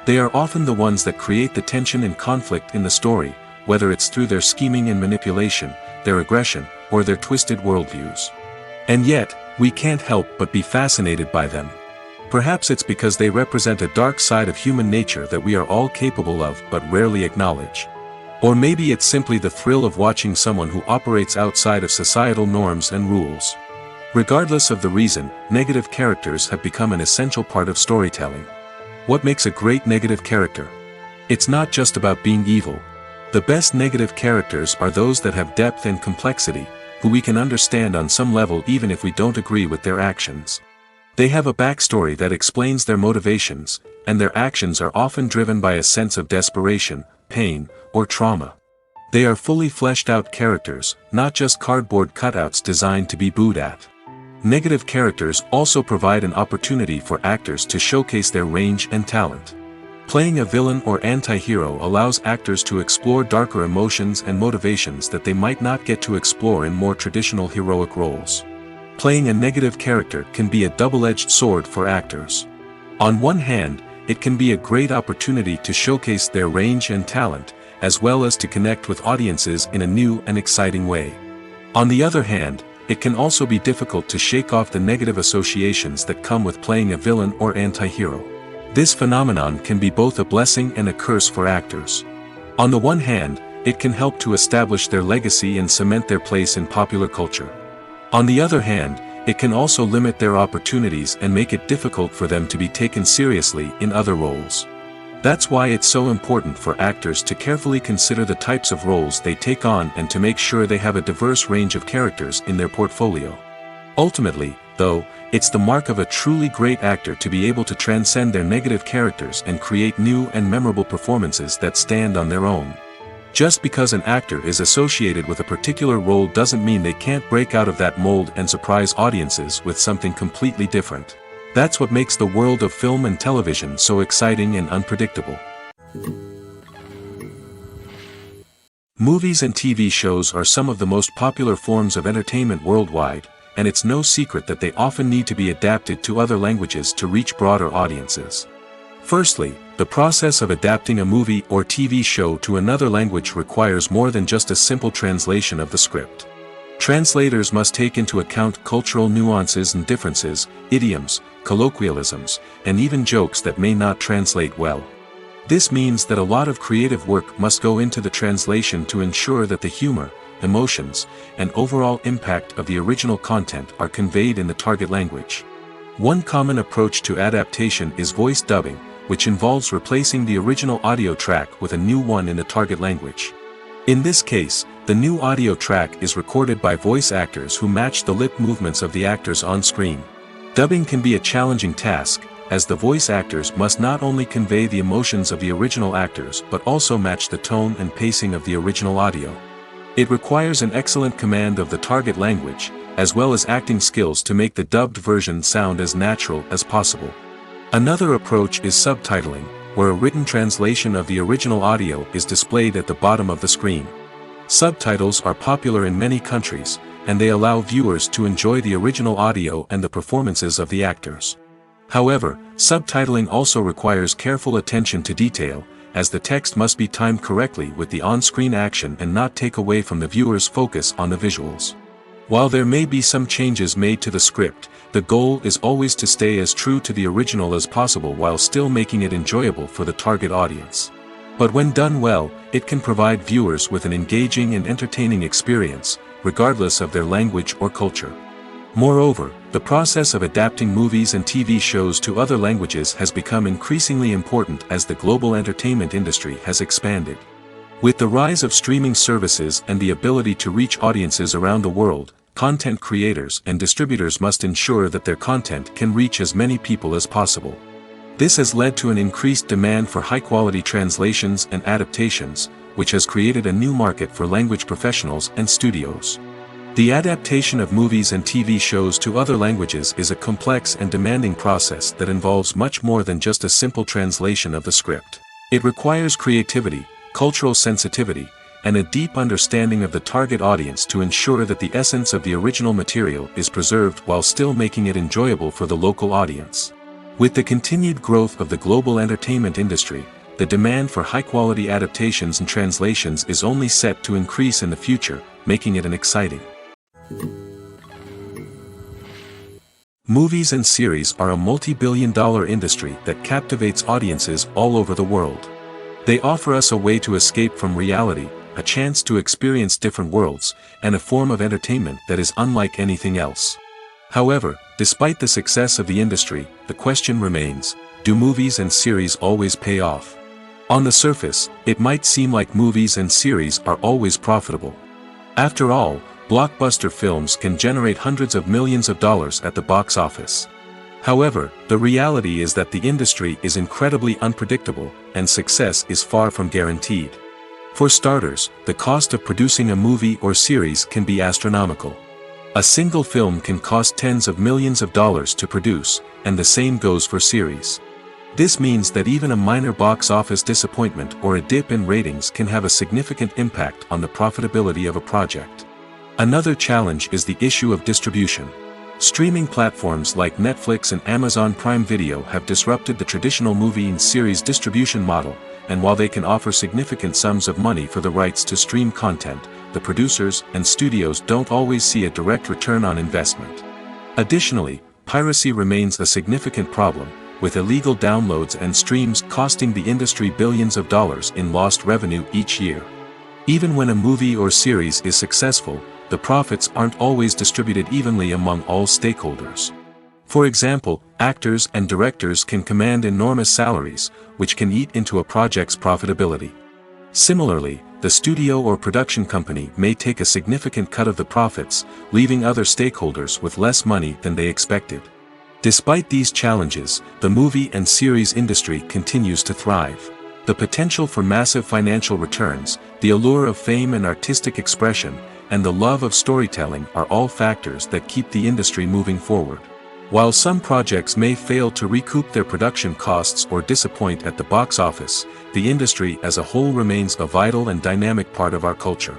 They are often the ones that create the tension and conflict in the story, whether it's through their scheming and manipulation, their aggression, or their twisted worldviews. And yet, we can't help but be fascinated by them. Perhaps it's because they represent a dark side of human nature that we are all capable of but rarely acknowledge. Or maybe it's simply the thrill of watching someone who operates outside of societal norms and rules. Regardless of the reason, negative characters have become an essential part of storytelling. What makes a great negative character? It's not just about being evil. The best negative characters are those that have depth and complexity, who we can understand on some level even if we don't agree with their actions. They have a backstory that explains their motivations, and their actions are often driven by a sense of desperation, pain, or trauma. They are fully fleshed out characters, not just cardboard cutouts designed to be booed at. Negative characters also provide an opportunity for actors to showcase their range and talent. Playing a villain or anti-hero allows actors to explore darker emotions and motivations that they might not get to explore in more traditional heroic roles. Playing a negative character can be a double-edged sword for actors. On one hand, it can be a great opportunity to showcase their range and talent, as well as to connect with audiences in a new and exciting way. On the other hand, it can also be difficult to shake off the negative associations that come with playing a villain or anti-hero. This phenomenon can be both a blessing and a curse for actors. On the one hand, it can help to establish their legacy and cement their place in popular culture. On the other hand, it can also limit their opportunities and make it difficult for them to be taken seriously in other roles. That's why it's so important for actors to carefully consider the types of roles they take on and to make sure they have a diverse range of characters in their portfolio. Ultimately, though, it's the mark of a truly great actor to be able to transcend their negative characters and create new and memorable performances that stand on their own. Just because an actor is associated with a particular role doesn't mean they can't break out of that mold and surprise audiences with something completely different. That's what makes the world of film and television so exciting and unpredictable. Movies and TV shows are some of the most popular forms of entertainment worldwide, and it's no secret that they often need to be adapted to other languages to reach broader audiences. Firstly, the process of adapting a movie or TV show to another language requires more than just a simple translation of the script. Translators must take into account cultural nuances and differences, idioms, colloquialisms, and even jokes that may not translate well. This means that a lot of creative work must go into the translation to ensure that the humor, emotions, and overall impact of the original content are conveyed in the target language. One common approach to adaptation is voice dubbing, which involves replacing the original audio track with a new one in the target language. In this case, The new audio track is recorded by voice actors who match the lip movements of the actors on screen. Dubbing can be a challenging task, as the voice actors must not only convey the emotions of the original actors but also match the tone and pacing of the original audio. It requires an excellent command of the target language, as well as acting skills to make the dubbed version sound as natural as possible. Another approach is subtitling, where a written translation of the original audio is displayed at the bottom of the screen. Subtitles are popular in many countries, and they allow viewers to enjoy the original audio and the performances of the actors. However, subtitling also requires careful attention to detail, as the text must be timed correctly with the on-screen action and not take away from the viewer's focus on the visuals. While there may be some changes made to the script, the goal is always to stay as true to the original as possible while still making it enjoyable for the target audience. But when done well, it can provide viewers with an engaging and entertaining experience, regardless of their language or culture. Moreover, the process of adapting movies and TV shows to other languages has become increasingly important as the global entertainment industry has expanded. With the rise of streaming services and the ability to reach audiences around the world, content creators and distributors must ensure that their content can reach as many people as possible. This has led to an increased demand for high-quality translations and adaptations, which has created a new market for language professionals and studios. The adaptation of movies and TV shows to other languages is a complex and demanding process that involves much more than just a simple translation of the script. It requires creativity, cultural sensitivity, and a deep understanding of the target audience to ensure that the essence of the original material is preserved while still making it enjoyable for the local audience. With the continued growth of the global entertainment industry, the demand for high-quality adaptations and translations is only set to increase in the future, making it an exciting. Movies and series are a multi-billion-dollar industry that captivates audiences all over the world. They offer us a way to escape from reality, a chance to experience different worlds, and a form of entertainment that is unlike anything else. However, despite the success of the industry, the question remains, do movies and series always pay off? On the surface, it might seem like movies and series are always profitable. After all, blockbuster films can generate hundreds of millions of dollars at the box office. However, the reality is that the industry is incredibly unpredictable, and success is far from guaranteed. For starters, the cost of producing a movie or series can be astronomical. A single film can cost tens of millions of dollars to produce, and the same goes for series. This means that even a minor box office disappointment or a dip in ratings can have a significant impact on the profitability of a project. Another challenge is the issue of distribution. Streaming platforms like Netflix and Amazon Prime Video have disrupted the traditional movie and series distribution model, and while they can offer significant sums of money for the rights to stream content, the producers and studios don't always see a direct return on investment. Additionally, piracy remains a significant problem, with illegal downloads and streams costing the industry billions of dollars in lost revenue each year. Even when a movie or series is successful, the profits aren't always distributed evenly among all stakeholders. For example, actors and directors can command enormous salaries, which can eat into a project's profitability. Similarly, the studio or production company may take a significant cut of the profits, leaving other stakeholders with less money than they expected. Despite these challenges, the movie and series industry continues to thrive. The potential for massive financial returns, the allure of fame and artistic expression, and the love of storytelling are all factors that keep the industry moving forward. While some projects may fail to recoup their production costs or disappoint at the box office, the industry as a whole remains a vital and dynamic part of our culture.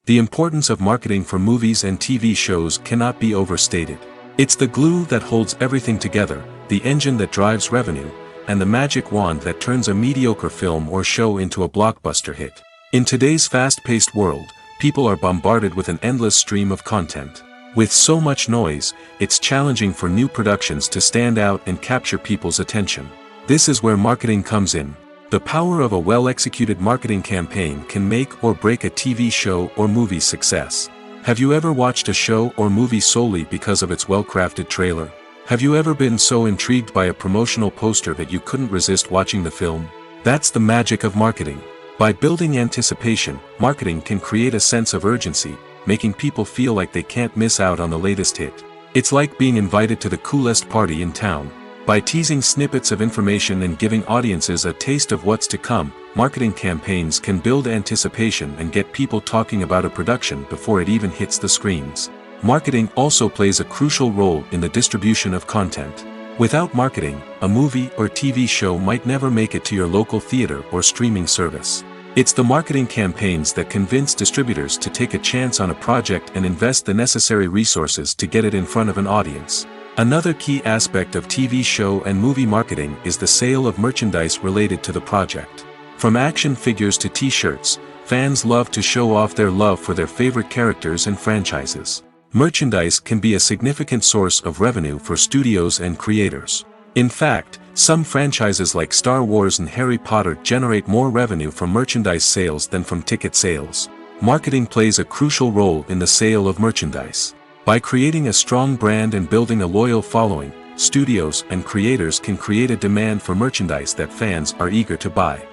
The importance of marketing for movies and TV shows cannot be overstated. It's the glue that holds everything together, the engine that drives revenue, and the magic wand that turns a mediocre film or show into a blockbuster hit. In today's fast-paced world, people are bombarded with an endless stream of content. With so much noise, it's challenging for new productions to stand out and capture people's attention. This is where marketing comes in. The power of a well-executed marketing campaign can make or break a TV show or movie's success. Have you ever watched a show or movie solely because of its well-crafted trailer? Have you ever been so intrigued by a promotional poster that you couldn't resist watching the film? That's the magic of marketing. By building anticipation, marketing can create a sense of urgency, making people feel like they can't miss out on the latest hit. It's like being invited to the coolest party in town. By teasing snippets of information and giving audiences a taste of what's to come, marketing campaigns can build anticipation and get people talking about a production before it even hits the screens. Marketing also plays a crucial role in the distribution of content. Without marketing, a movie or TV show might never make it to your local theater or streaming service. It's the marketing campaigns that convince distributors to take a chance on a project and invest the necessary resources to get it in front of an audience. Another key aspect of TV show and movie marketing is the sale of merchandise related to the project. From action figures to t-shirts, fans love to show off their love for their favorite characters and franchises. Merchandise can be a significant source of revenue for studios and creators. In fact, some franchises like Star Wars and Harry Potter generate more revenue from merchandise sales than from ticket sales. Marketing plays a crucial role in the sale of merchandise. By creating a strong brand and building a loyal following, studios and creators can create a demand for merchandise that fans are eager to buy.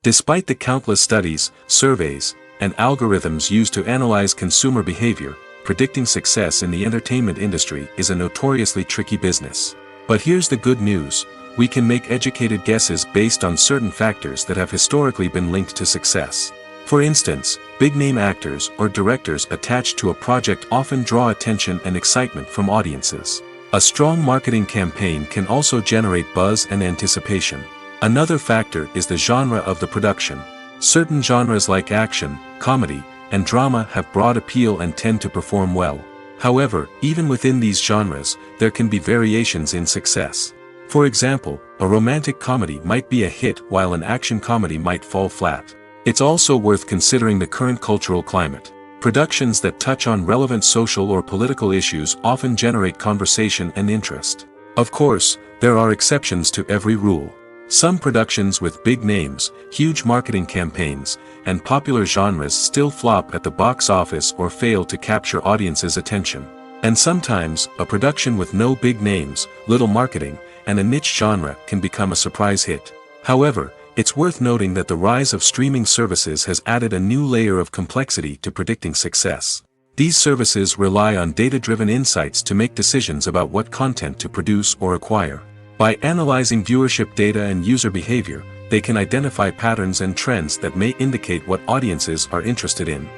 Despite the countless studies, surveys, and algorithms used to analyze consumer behavior, predicting success in the entertainment industry is a notoriously tricky business. But here's the good news: we can make educated guesses based on certain factors that have historically been linked to success. For instance, big-name actors or directors attached to a project often draw attention and excitement from audiences. A strong marketing campaign can also generate buzz and anticipation. Another factor is the genre of the production. Certain genres like action, comedy, and drama have broad appeal and tend to perform well. However, even within these genres, there can be variations in success. For example, a romantic comedy might be a hit while an action comedy might fall flat. It's also worth considering the current cultural climate. Productions that touch on relevant social or political issues often generate conversation and interest. Of course, there are exceptions to every rule. Some productions with big names, huge marketing campaigns, and popular genres still flop at the box office or fail to capture audiences' attention. And sometimes, a production with no big names, little marketing, and a niche genre can become a surprise hit. However, it's worth noting that the rise of streaming services has added a new layer of complexity to predicting success. These services rely on data-driven insights to make decisions about what content to produce or acquire. By analyzing viewership data and user behavior, they can identify patterns and trends that may indicate what audiences are interested in.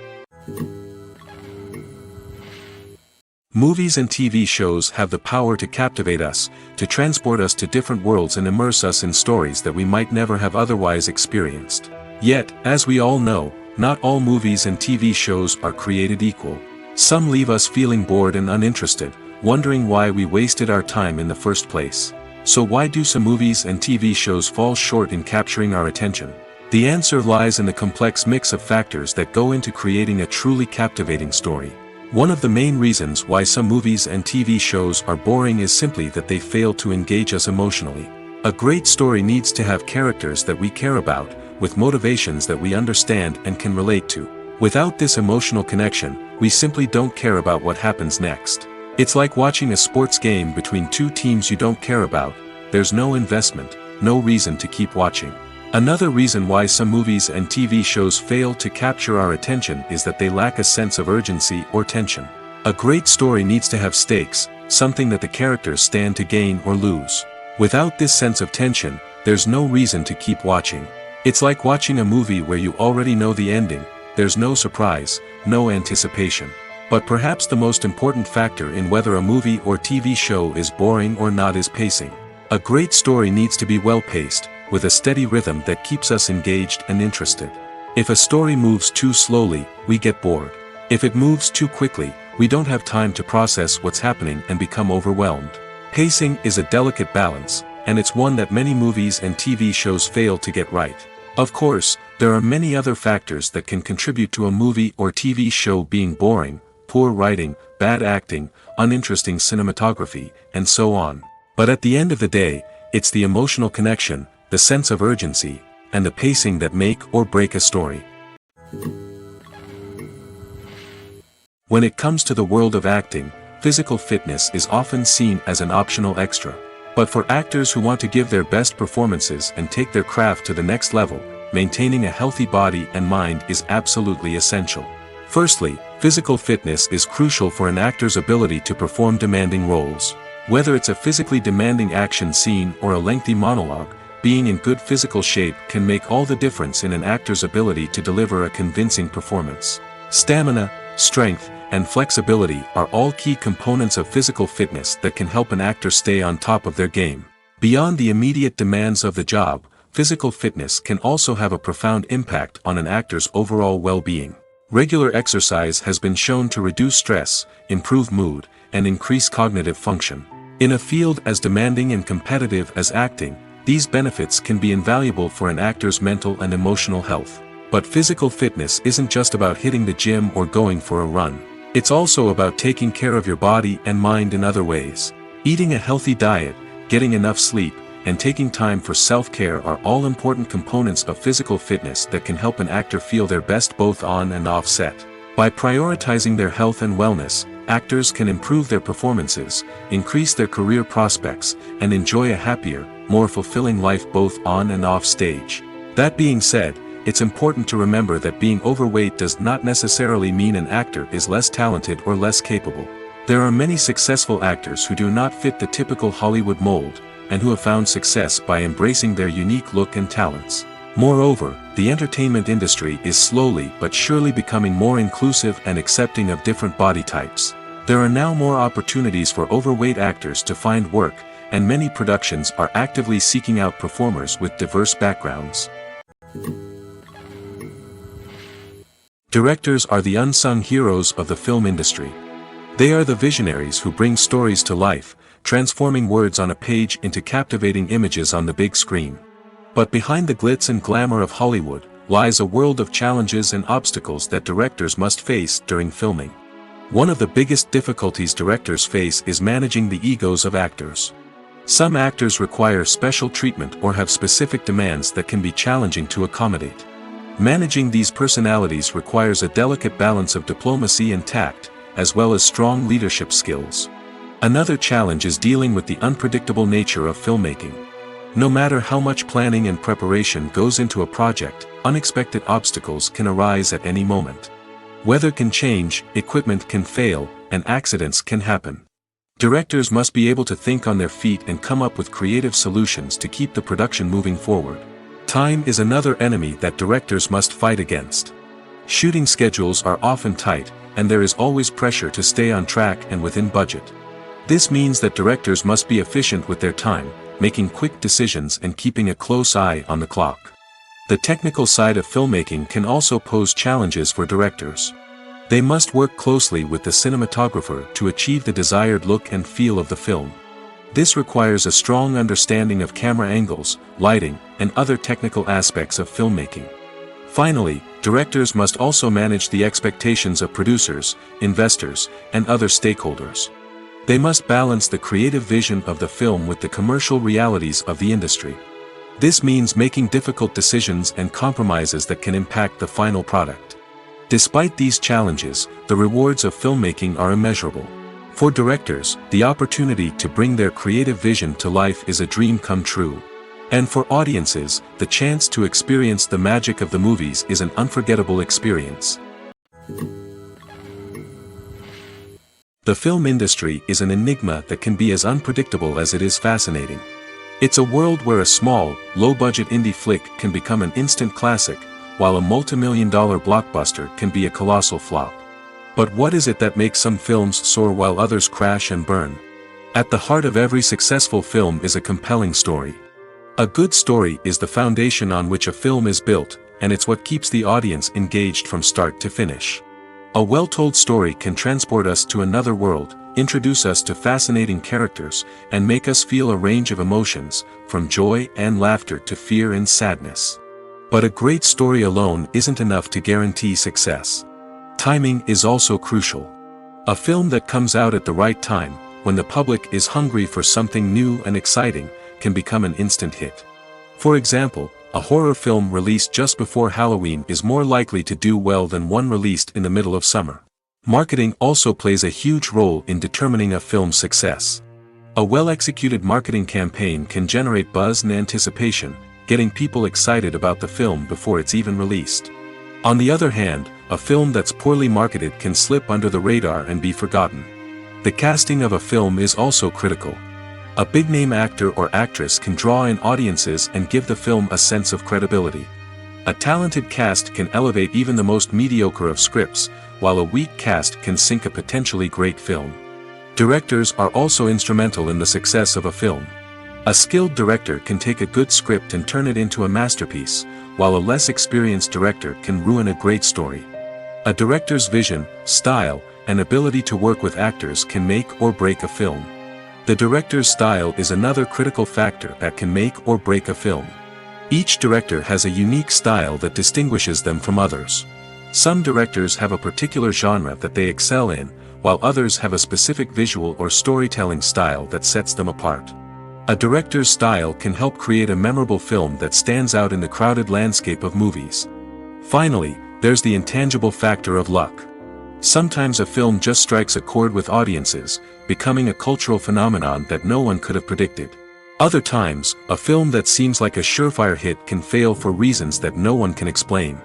Movies and TV shows have the power to captivate us, to transport us to different worlds and immerse us in stories that we might never have otherwise experienced. Yet, as we all know, not all movies and TV shows are created equal. Some leave us feeling bored and uninterested, wondering why we wasted our time in the first place. So why do some movies and TV shows fall short in capturing our attention? The answer lies in the complex mix of factors that go into creating a truly captivating story. One of the main reasons why some movies and TV shows are boring is simply that they fail to engage us emotionally. A great story needs to have characters that we care about, with motivations that we understand and can relate to. Without this emotional connection, we simply don't care about what happens next. It's like watching a sports game between two teams you don't care about. There's no investment, no reason to keep watching. Another reason why some movies and TV shows fail to capture our attention is that they lack a sense of urgency or tension. A great story needs to have stakes, something that the characters stand to gain or lose. Without this sense of tension, there's no reason to keep watching. It's like watching a movie where you already know the ending. There's no surprise, no anticipation. But perhaps the most important factor in whether a movie or TV show is boring or not is pacing. A great story needs to be well-paced, with a steady rhythm that keeps us engaged and interested. If a story moves too slowly, we get bored. If it moves too quickly, we don't have time to process what's happening and become overwhelmed. Pacing is a delicate balance, and it's one that many movies and TV shows fail to get right. Of course, there are many other factors that can contribute to a movie or TV show being boring: poor writing, bad acting, uninteresting cinematography, and so on. But at the end of the day, it's the emotional connection, the sense of urgency, and the pacing that make or break a story. When it comes to the world of acting, physical fitness is often seen as an optional extra. But for actors who want to give their best performances and take their craft to the next level, maintaining a healthy body and mind is absolutely essential. Firstly, physical fitness is crucial for an actor's ability to perform demanding roles. Whether it's a physically demanding action scene or a lengthy monologue, being in good physical shape can make all the difference in an actor's ability to deliver a convincing performance. Stamina, strength, and flexibility are all key components of physical fitness that can help an actor stay on top of their game. Beyond the immediate demands of the job, physical fitness can also have a profound impact on an actor's overall well-being. Regular exercise has been shown to reduce stress, improve mood, and increase cognitive function. In a field as demanding and competitive as acting, these benefits can be invaluable for an actor's mental and emotional health. But physical fitness isn't just about hitting the gym or going for a run. It's also about taking care of your body and mind in other ways. Eating a healthy diet, getting enough sleep, and taking time for self-care are all important components of physical fitness that can help an actor feel their best both on and off set. By prioritizing their health and wellness, actors can improve their performances, increase their career prospects, and enjoy a happier, more fulfilling life both on and off stage. That being said, it's important to remember that being overweight does not necessarily mean an actor is less talented or less capable. There are many successful actors who do not fit the typical Hollywood mold, and who have found success by embracing their unique look and talents. Moreover, the entertainment industry is slowly but surely becoming more inclusive and accepting of different body types. There are now more opportunities for overweight actors to find work, and many productions are actively seeking out performers with diverse backgrounds. Directors are the unsung heroes of the film industry. They are the visionaries who bring stories to life, transforming words on a page into captivating images on the big screen. But behind the glitz and glamour of Hollywood, lies a world of challenges and obstacles that directors must face during filming. One of the biggest difficulties directors face is managing the egos of actors. Some actors require special treatment or have specific demands that can be challenging to accommodate. Managing these personalities requires a delicate balance of diplomacy and tact, as well as strong leadership skills. Another challenge is dealing with the unpredictable nature of filmmaking. No matter how much planning and preparation goes into a project, unexpected obstacles can arise at any moment. Weather can change, equipment can fail, and accidents can happen. Directors must be able to think on their feet and come up with creative solutions to keep the production moving forward. Time is another enemy that directors must fight against. Shooting schedules are often tight, and there is always pressure to stay on track and within budget. This means that directors must be efficient with their time, making quick decisions and keeping a close eye on the clock. The technical side of filmmaking can also pose challenges for directors. They must work closely with the cinematographer to achieve the desired look and feel of the film. This requires a strong understanding of camera angles, lighting, and other technical aspects of filmmaking. Finally, directors must also manage the expectations of producers, investors, and other stakeholders. They must balance the creative vision of the film with the commercial realities of the industry. This means making difficult decisions and compromises that can impact the final product. Despite these challenges, the rewards of filmmaking are immeasurable. For directors, the opportunity to bring their creative vision to life is a dream come true. And for audiences, the chance to experience the magic of the movies is an unforgettable experience. The film industry is an enigma that can be as unpredictable as it is fascinating. It's a world where a small, low-budget indie flick can become an instant classic, while a multi-million-dollar blockbuster can be a colossal flop. But what is it that makes some films soar while others crash and burn? At the heart of every successful film is a compelling story. A good story is the foundation on which a film is built, and it's what keeps the audience engaged from start to finish. A well-told story can transport us to another world, introduce us to fascinating characters, and make us feel a range of emotions, from joy and laughter to fear and sadness. But a great story alone isn't enough to guarantee success. Timing is also crucial. A film that comes out at the right time, when the public is hungry for something new and exciting, can become an instant hit. For example, a horror film released just before Halloween is more likely to do well than one released in the middle of summer. Marketing also plays a huge role in determining a film's success. A well-executed marketing campaign can generate buzz and anticipation, getting people excited about the film before it's even released. On the other hand, a film that's poorly marketed can slip under the radar and be forgotten. The casting of a film is also critical. A big-name actor or actress can draw in audiences and give the film a sense of credibility. A talented cast can elevate even the most mediocre of scripts, while a weak cast can sink a potentially great film. Directors are also instrumental in the success of a film. A skilled director can take a good script and turn it into a masterpiece, while a less experienced director can ruin a great story. A director's vision, style, and ability to work with actors can make or break a film. The director's style is another critical factor that can make or break a film. Each director has a unique style that distinguishes them from others. Some directors have a particular genre that they excel in, while others have a specific visual or storytelling style that sets them apart. A director's style can help create a memorable film that stands out in the crowded landscape of movies. Finally, there's the intangible factor of luck. Sometimes a film just strikes a chord with audiences, becoming a cultural phenomenon that no one could have predicted. Other times, a film that seems like a surefire hit can fail for reasons that no one can explain.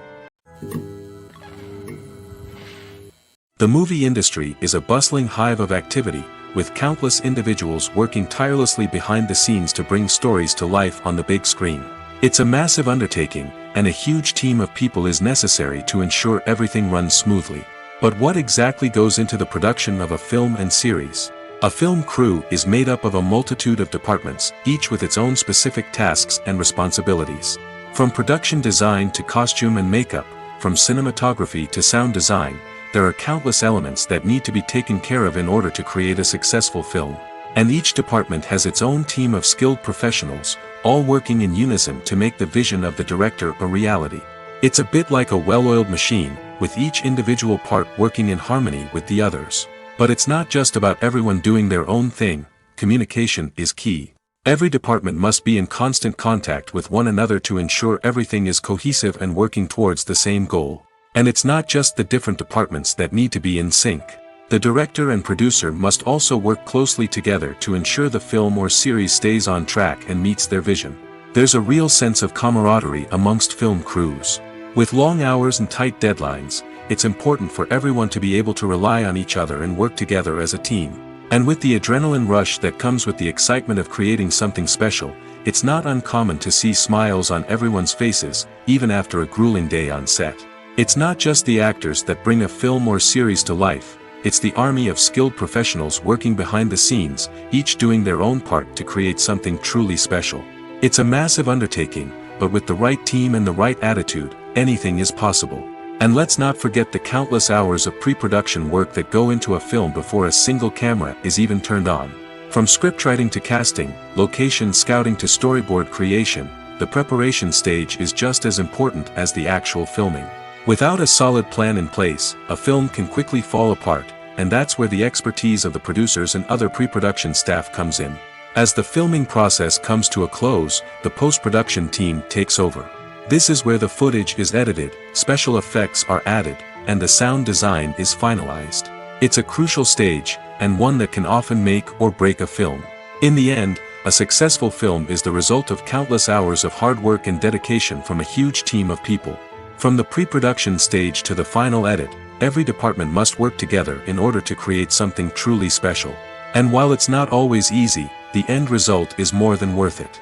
The movie industry is a bustling hive of activity, with countless individuals working tirelessly behind the scenes to bring stories to life on the big screen. It's a massive undertaking, and a huge team of people is necessary to ensure everything runs smoothly. But what exactly goes into the production of a film and series? A film crew is made up of a multitude of departments, each with its own specific tasks and responsibilities. From production design to costume and makeup, from cinematography to sound design, there are countless elements that need to be taken care of in order to create a successful film. And each department has its own team of skilled professionals, all working in unison to make the vision of the director a reality. It's a bit like a well-oiled machine, with each individual part working in harmony with the others. But it's not just about everyone doing their own thing. Communication is key. Every department must be in constant contact with one another to ensure everything is cohesive and working towards the same goal. And it's not just the different departments that need to be in sync. The director and producer must also work closely together to ensure the film or series stays on track and meets their vision. There's a real sense of camaraderie amongst film crews. With long hours and tight deadlines, it's important for everyone to be able to rely on each other and work together as a team. And with the adrenaline rush that comes with the excitement of creating something special, it's not uncommon to see smiles on everyone's faces, even after a grueling day on set. It's not just the actors that bring a film or series to life, it's the army of skilled professionals working behind the scenes, each doing their own part to create something truly special. It's a massive undertaking, but with the right team and the right attitude, anything is possible. And let's not forget the countless hours of pre-production work that go into a film before a single camera is even turned on. From scriptwriting to casting, location scouting to storyboard creation, the preparation stage is just as important as the actual filming. Without a solid plan in place, a film can quickly fall apart, and that's where the expertise of the producers and other pre-production staff comes in. As the filming process comes to a close, the post-production team takes over. This is where the footage is edited, special effects are added, and the sound design is finalized. It's a crucial stage, and one that can often make or break a film. In the end, a successful film is the result of countless hours of hard work and dedication from a huge team of people. From the pre-production stage to the final edit, every department must work together in order to create something truly special. And while it's not always easy, the end result is more than worth it.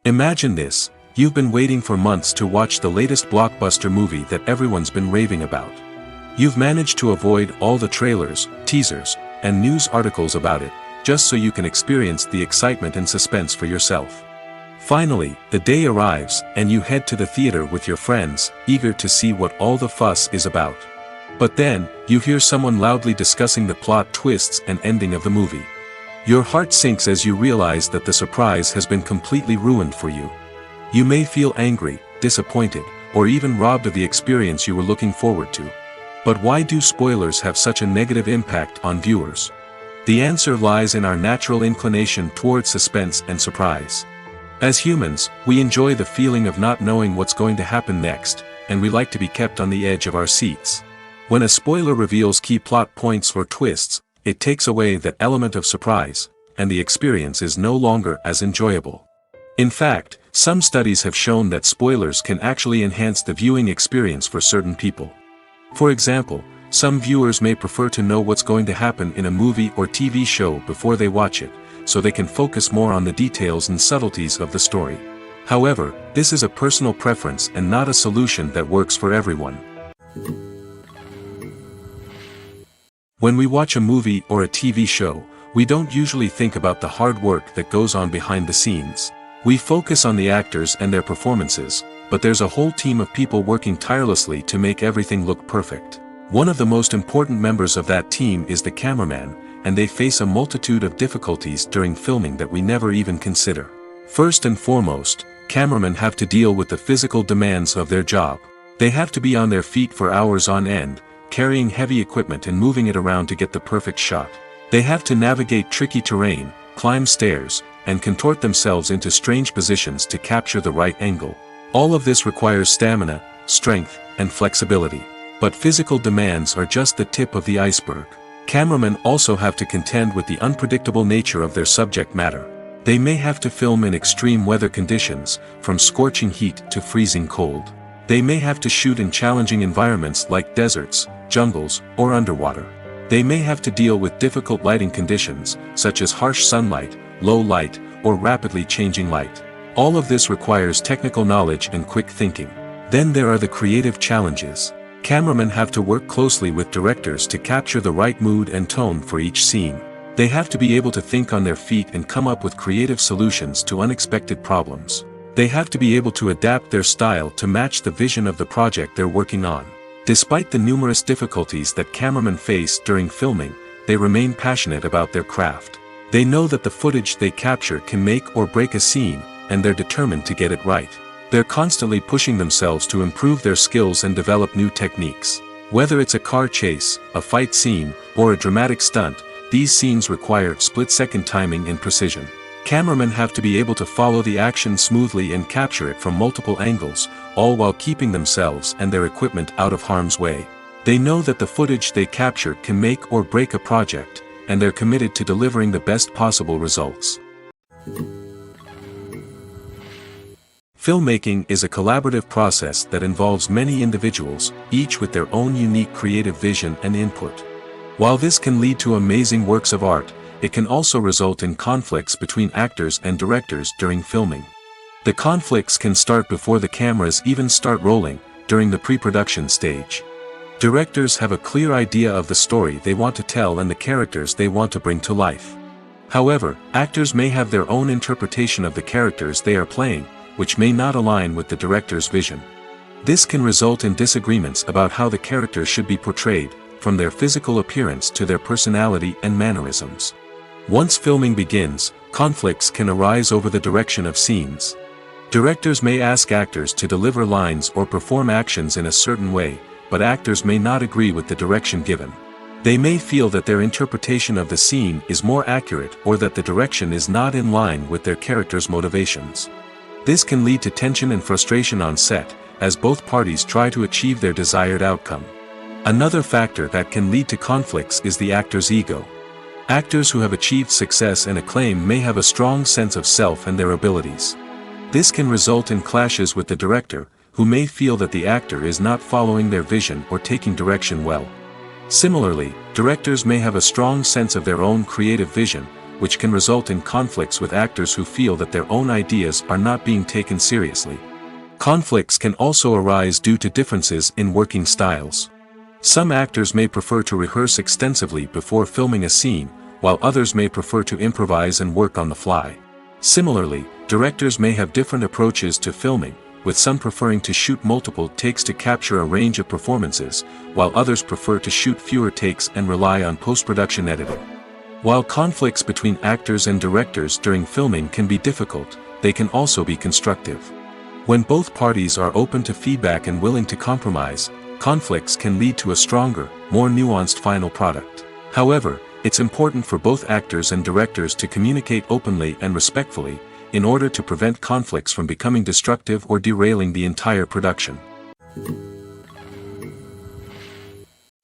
Imagine this: you've been waiting for months to watch the latest blockbuster movie that everyone's been raving about. You've managed to avoid all the trailers, teasers, and news articles about it, just so you can experience the excitement and suspense for yourself. Finally, the day arrives, and you head to the theater with your friends, eager to see what all the fuss is about. But then, you hear someone loudly discussing the plot twists and ending of the movie. Your heart sinks as you realize that the surprise has been completely ruined for you. You may feel angry, disappointed, or even robbed of the experience you were looking forward to. But why do spoilers have such a negative impact on viewers? The answer lies in our natural inclination towards suspense and surprise. As humans, we enjoy the feeling of not knowing what's going to happen next, and we like to be kept on the edge of our seats. When a spoiler reveals key plot points or twists, It takes away that element of surprise, and the experience is no longer as enjoyable. In fact, some studies have shown that spoilers can actually enhance the viewing experience for certain people. For example, some viewers may prefer to know what's going to happen in a movie or TV show before they watch it, so they can focus more on the details and subtleties of the story. However, this is a personal preference and not a solution that works for everyone. When we watch a movie or a TV show, we don't usually think about the hard work that goes on behind the scenes. We focus on the actors and their performances, but there's a whole team of people working tirelessly to make everything look perfect. One of the most important members of that team is the cameraman, and they face a multitude of difficulties during filming that we never even consider. First and foremost, cameramen have to deal with the physical demands of their job. They have to be on their feet for hours on end, carrying heavy equipment and moving it around to get the perfect shot. They have to navigate tricky terrain, climb stairs, and contort themselves into strange positions to capture the right angle. All of this requires stamina, strength, and flexibility. But physical demands are just the tip of the iceberg. Cameramen also have to contend with the unpredictable nature of their subject matter. They may have to film in extreme weather conditions, from scorching heat to freezing cold. They may have to shoot in challenging environments like deserts, jungles, or underwater. They may have to deal with difficult lighting conditions, such as harsh sunlight, low light, or rapidly changing light. All of this requires technical knowledge and quick thinking. Then there are the creative challenges. Cameramen have to work closely with directors to capture the right mood and tone for each scene. They have to be able to think on their feet and come up with creative solutions to unexpected problems. They have to be able to adapt their style to match the vision of the project they're working on. Despite the numerous difficulties that cameramen face during filming, they remain passionate about their craft. They know that the footage they capture can make or break a scene, and they're determined to get it right. They're constantly pushing themselves to improve their skills and develop new techniques. Whether it's a car chase, a fight scene, or a dramatic stunt, these scenes require split-second timing and precision. Cameramen have to be able to follow the action smoothly and capture it from multiple angles, all while keeping themselves and their equipment out of harm's way. They know that the footage they capture can make or break a project, and they're committed to delivering the best possible results. Filmmaking is a collaborative process that involves many individuals, each with their own unique creative vision and input. While this can lead to amazing works of art, it can also result in conflicts between actors and directors during filming. The conflicts can start before the cameras even start rolling, during the pre-production stage. Directors have a clear idea of the story they want to tell and the characters they want to bring to life. However, actors may have their own interpretation of the characters they are playing, which may not align with the director's vision. This can result in disagreements about how the characters should be portrayed, from their physical appearance to their personality and mannerisms. Once filming begins, conflicts can arise over the direction of scenes. Directors may ask actors to deliver lines or perform actions in a certain way, but actors may not agree with the direction given. They may feel that their interpretation of the scene is more accurate or that the direction is not in line with their character's motivations. This can lead to tension and frustration on set, as both parties try to achieve their desired outcome. Another factor that can lead to conflicts is the actor's ego. Actors who have achieved success and acclaim may have a strong sense of self and their abilities. This can result in clashes with the director, who may feel that the actor is not following their vision or taking direction well. Similarly, directors may have a strong sense of their own creative vision, which can result in conflicts with actors who feel that their own ideas are not being taken seriously. Conflicts can also arise due to differences in working styles. Some actors may prefer to rehearse extensively before filming a scene, while others may prefer to improvise and work on the fly. Similarly, directors may have different approaches to filming, with some preferring to shoot multiple takes to capture a range of performances, while others prefer to shoot fewer takes and rely on post-production editing. While conflicts between actors and directors during filming can be difficult, they can also be constructive. When both parties are open to feedback and willing to compromise, conflicts can lead to a stronger, more nuanced final product. However, it's important for both actors and directors to communicate openly and respectfully, in order to prevent conflicts from becoming destructive or derailing the entire production.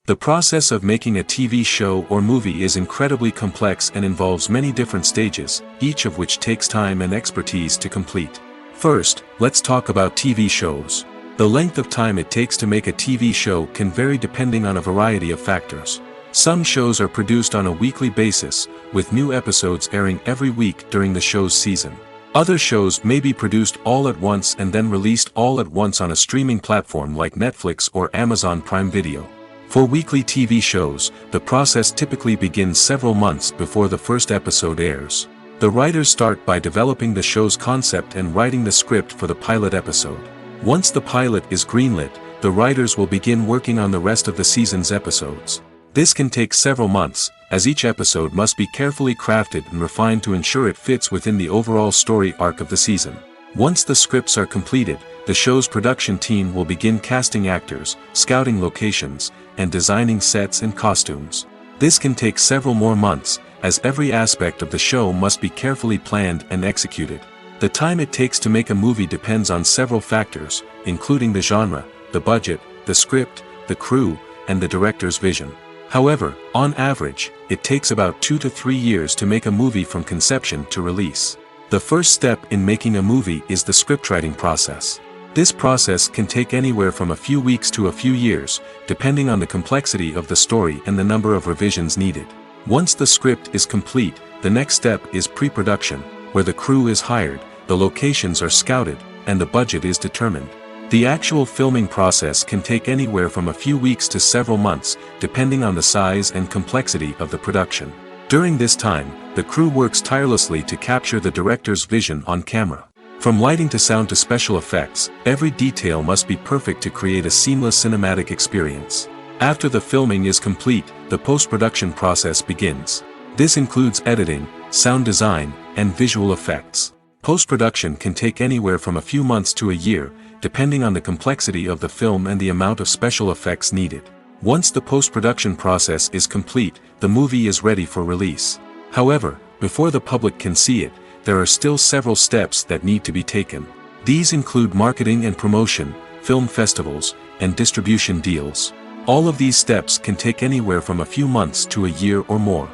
The process of making a TV show or movie is incredibly complex and involves many different stages, each of which takes time and expertise to complete. First, let's talk about TV shows. The length of time it takes to make a TV show can vary depending on a variety of factors. Some shows are produced on a weekly basis, with new episodes airing every week during the show's season. Other shows may be produced all at once and then released all at once on a streaming platform like Netflix or Amazon Prime Video. For weekly TV shows, the process typically begins several months before the first episode airs. The writers start by developing the show's concept and writing the script for the pilot episode. Once the pilot is greenlit, the writers will begin working on the rest of the season's episodes. This can take several months, as each episode must be carefully crafted and refined to ensure it fits within the overall story arc of the season. Once the scripts are completed, the show's production team will begin casting actors, scouting locations, and designing sets and costumes. This can take several more months, as every aspect of the show must be carefully planned and executed. The time it takes to make a movie depends on several factors, including the genre, the budget, the script, the crew, and the director's vision. However, on average, it takes about 2 to 3 years to make a movie from conception to release. The first step in making a movie is the scriptwriting process. This process can take anywhere from a few weeks to a few years, depending on the complexity of the story and the number of revisions needed. Once the script is complete, the next step is pre-production, where the crew is hired, the locations are scouted, and the budget is determined. The actual filming process can take anywhere from a few weeks to several months, depending on the size and complexity of the production. During this time, the crew works tirelessly to capture the director's vision on camera. From lighting to sound to special effects, every detail must be perfect to create a seamless cinematic experience. After the filming is complete, the post-production process begins. This includes editing, sound design, and visual effects. Post-production can take anywhere from a few months to a year, depending on the complexity of the film and the amount of special effects needed. Once the post-production process is complete, the movie is ready for release. However, before the public can see it, there are still several steps that need to be taken. These include marketing and promotion, film festivals, and distribution deals. All of these steps can take anywhere from a few months to a year or more.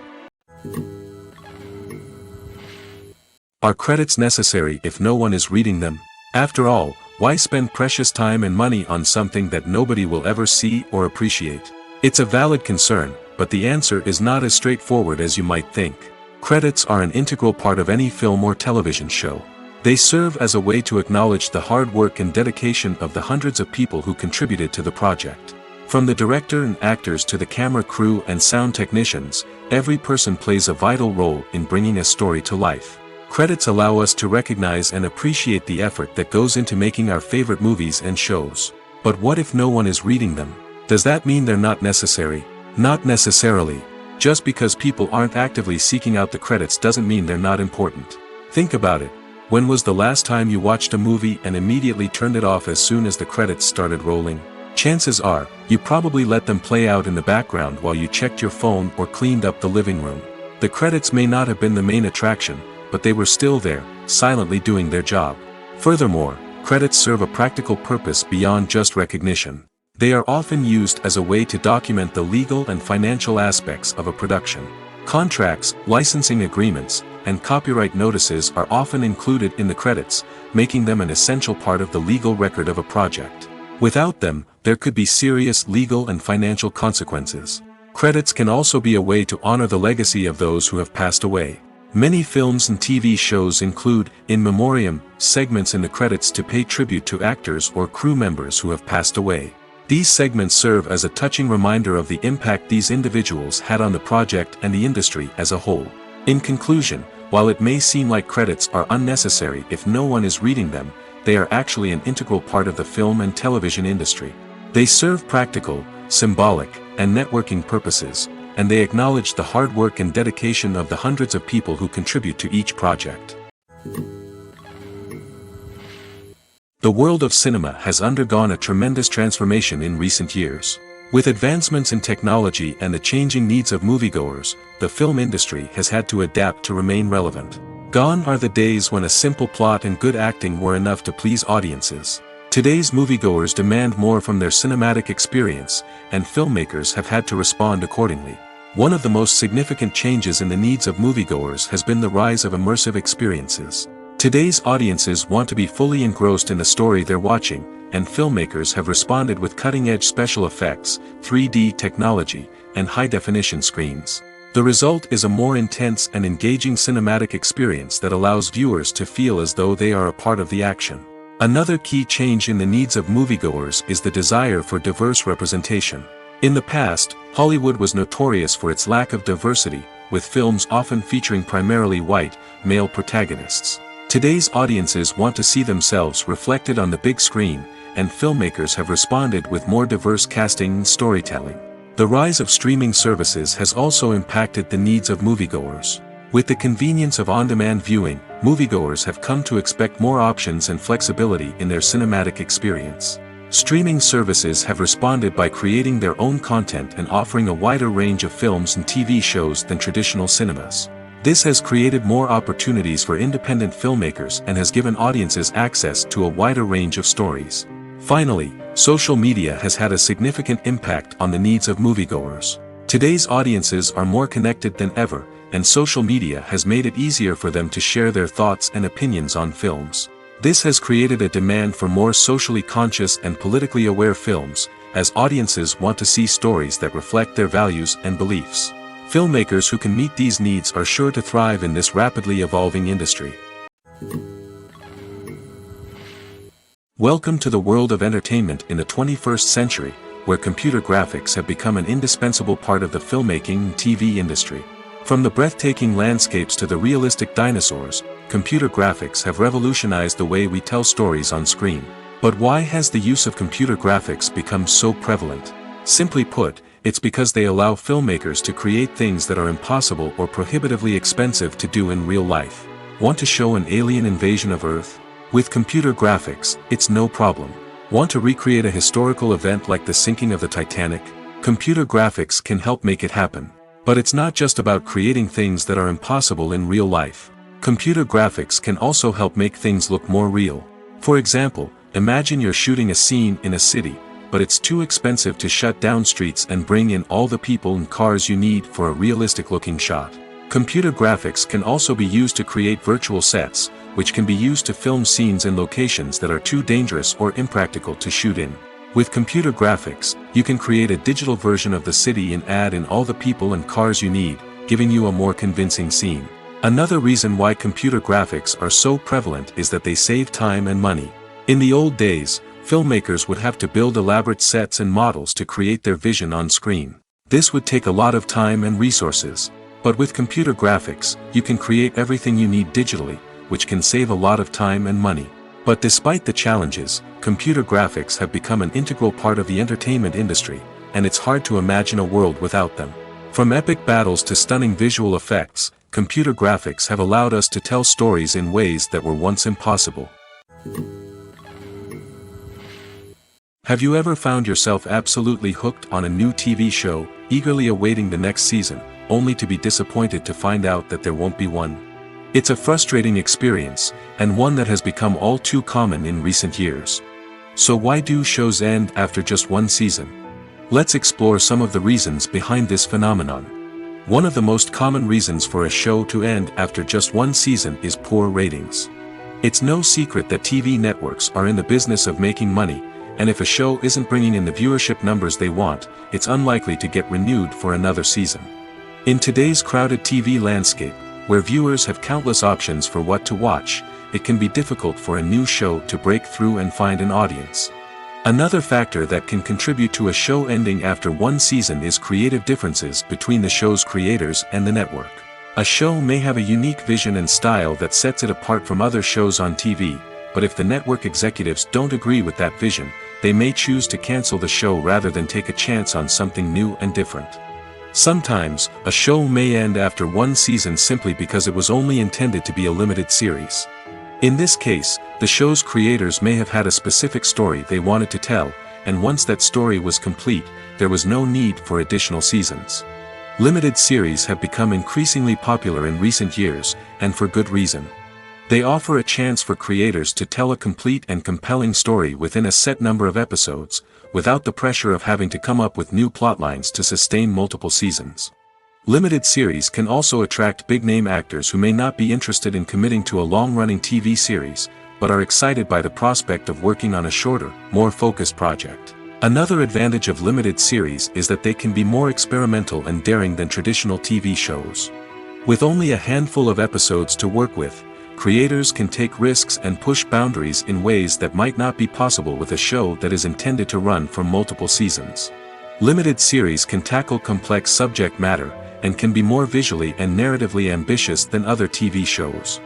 Are credits necessary if no one is reading them? After all, why spend precious time and money on something that nobody will ever see or appreciate? It's a valid concern, but the answer is not as straightforward as you might think. Credits are an integral part of any film or television show. They serve as a way to acknowledge the hard work and dedication of the hundreds of people who contributed to the project. From the director and actors to the camera crew and sound technicians, every person plays a vital role in bringing a story to life. Credits allow us to recognize and appreciate the effort that goes into making our favorite movies and shows. But what if no one is reading them? Does that mean they're not necessary? Not necessarily. Just because people aren't actively seeking out the credits doesn't mean they're not important. Think about it. When was the last time you watched a movie and immediately turned it off as soon as the credits started rolling? Chances are, you probably let them play out in the background while you checked your phone or cleaned up the living room. The credits may not have been the main attraction, but they were still there, silently doing their job. Furthermore, credits serve a practical purpose beyond just recognition. They are often used as a way to document the legal and financial aspects of a production. Contracts, licensing agreements, and copyright notices are often included in the credits, making them an essential part of the legal record of a project. Without them, there could be serious legal and financial consequences. Credits can also be a way to honor the legacy of those who have passed away. Many films and TV shows include, in memoriam, segments in the credits to pay tribute to actors or crew members who have passed away. These segments serve as a touching reminder of the impact these individuals had on the project and the industry as a whole. In conclusion, while it may seem like credits are unnecessary if no one is reading them, they are actually an integral part of the film and television industry. They serve practical, symbolic, and networking purposes, and they acknowledge the hard work and dedication of the hundreds of people who contribute to each project. The world of cinema has undergone a tremendous transformation in recent years. With advancements in technology and the changing needs of moviegoers, the film industry has had to adapt to remain relevant. Gone are the days when a simple plot and good acting were enough to please audiences. Today's moviegoers demand more from their cinematic experience, and filmmakers have had to respond accordingly. One of the most significant changes in the needs of moviegoers has been the rise of immersive experiences. Today's audiences want to be fully engrossed in the story they're watching, and filmmakers have responded with cutting-edge special effects, 3D technology, and high-definition screens. The result is a more intense and engaging cinematic experience that allows viewers to feel as though they are a part of the action. Another key change in the needs of moviegoers is the desire for diverse representation. In the past, Hollywood was notorious for its lack of diversity, with films often featuring primarily white, male protagonists. Today's audiences want to see themselves reflected on the big screen, and filmmakers have responded with more diverse casting and storytelling. The rise of streaming services has also impacted the needs of moviegoers. With the convenience of on-demand viewing, moviegoers have come to expect more options and flexibility in their cinematic experience. Streaming services have responded by creating their own content and offering a wider range of films and TV shows than traditional cinemas. This has created more opportunities for independent filmmakers and has given audiences access to a wider range of stories. Finally, social media has had a significant impact on the needs of moviegoers. Today's audiences are more connected than ever, and social media has made it easier for them to share their thoughts and opinions on films. This has created a demand for more socially conscious and politically aware films, as audiences want to see stories that reflect their values and beliefs. Filmmakers who can meet these needs are sure to thrive in this rapidly evolving industry. Welcome to the world of entertainment in the 21st century, where computer graphics have become an indispensable part of the filmmaking and TV industry. From the breathtaking landscapes to the realistic dinosaurs, computer graphics have revolutionized the way we tell stories on screen. But why has the use of computer graphics become so prevalent? Simply put, it's because they allow filmmakers to create things that are impossible or prohibitively expensive to do in real life. Want to show an alien invasion of Earth? With computer graphics, it's no problem. Want to recreate a historical event like the sinking of the Titanic? Computer graphics can help make it happen. But it's not just about creating things that are impossible in real life. Computer graphics can also help make things look more real. For example, imagine you're shooting a scene in a city, but it's too expensive to shut down streets and bring in all the people and cars you need for a realistic-looking shot. Computer graphics can also be used to create virtual sets, which can be used to film scenes in locations that are too dangerous or impractical to shoot in. With computer graphics, you can create a digital version of the city and add in all the people and cars you need, giving you a more convincing scene. Another reason why computer graphics are so prevalent is that they save time and money. In the old days, filmmakers would have to build elaborate sets and models to create their vision on screen. This would take a lot of time and resources. But with computer graphics, you can create everything you need digitally, which can save a lot of time and money. But despite the challenges, computer graphics have become an integral part of the entertainment industry, and it's hard to imagine a world without them. From epic battles to stunning visual effects, computer graphics have allowed us to tell stories in ways that were once impossible. Have you ever found yourself absolutely hooked on a new TV show, eagerly awaiting the next season, only to be disappointed to find out that there won't be one? It's a frustrating experience, and one that has become all too common in recent years. So why do shows end after just one season? Let's explore some of the reasons behind this phenomenon. One of the most common reasons for a show to end after just one season is poor ratings. It's no secret that TV networks are in the business of making money, and if a show isn't bringing in the viewership numbers they want, it's unlikely to get renewed for another season. In today's crowded TV landscape, where viewers have countless options for what to watch, it can be difficult for a new show to break through and find an audience. Another factor that can contribute to a show ending after one season is creative differences between the show's creators and the network. A show may have a unique vision and style that sets it apart from other shows on TV, but if the network executives don't agree with that vision, they may choose to cancel the show rather than take a chance on something new and different. Sometimes, a show may end after one season simply because it was only intended to be a limited series. In this case, the show's creators may have had a specific story they wanted to tell, and once that story was complete, there was no need for additional seasons. Limited series have become increasingly popular in recent years, and for good reason. They offer a chance for creators to tell a complete and compelling story within a set number of episodes, without the pressure of having to come up with new plotlines to sustain multiple seasons. Limited series can also attract big-name actors who may not be interested in committing to a long-running TV series, but are excited by the prospect of working on a shorter, more focused project. Another advantage of limited series is that they can be more experimental and daring than traditional TV shows. With only a handful of episodes to work with, creators can take risks and push boundaries in ways that might not be possible with a show that is intended to run for multiple seasons. Limited series can tackle complex subject matter, and can be more visually and narratively ambitious than other TV shows.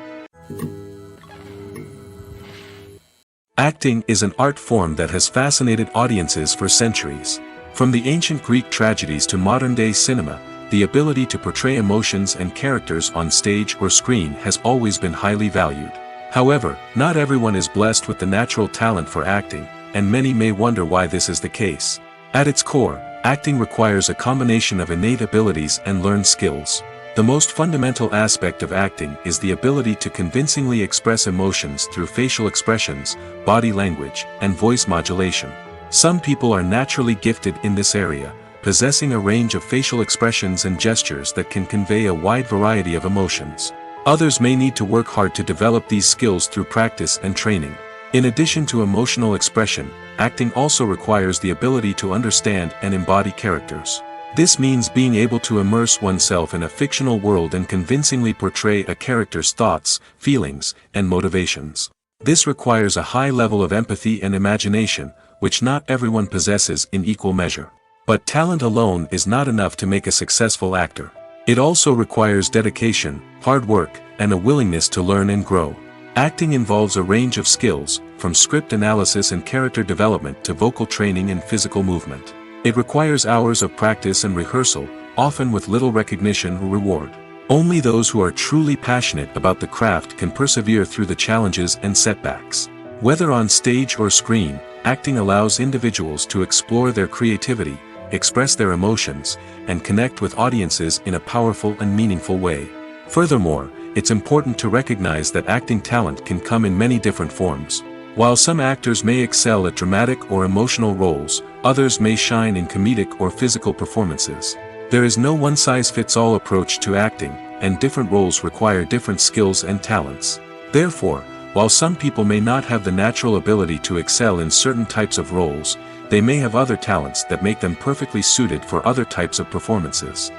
Acting is an art form that has fascinated audiences for centuries. From the ancient Greek tragedies to modern-day cinema, the ability to portray emotions and characters on stage or screen has always been highly valued. However, not everyone is blessed with the natural talent for acting, and many may wonder why this is the case. At its core, acting requires a combination of innate abilities and learned skills. The most fundamental aspect of acting is the ability to convincingly express emotions through facial expressions, body language, and voice modulation. Some people are naturally gifted in this area, possessing a range of facial expressions and gestures that can convey a wide variety of emotions. Others may need to work hard to develop these skills through practice and training. In addition to emotional expression, acting also requires the ability to understand and embody characters. This means being able to immerse oneself in a fictional world and convincingly portray a character's thoughts, feelings, and motivations. This requires a high level of empathy and imagination, which not everyone possesses in equal measure. But talent alone is not enough to make a successful actor. It also requires dedication, hard work, and a willingness to learn and grow. Acting involves a range of skills, from script analysis and character development to vocal training and physical movement. It requires hours of practice and rehearsal, often with little recognition or reward. Only those who are truly passionate about the craft can persevere through the challenges and setbacks. Whether on stage or screen, acting allows individuals to explore their creativity, express their emotions, and connect with audiences in a powerful and meaningful way. Furthermore, it's important to recognize that acting talent can come in many different forms. While some actors may excel at dramatic or emotional roles, others may shine in comedic or physical performances. There is no one-size-fits-all approach to acting, and different roles require different skills and talents. Therefore, while some people may not have the natural ability to excel in certain types of roles, they may have other talents that make them perfectly suited for other types of performances.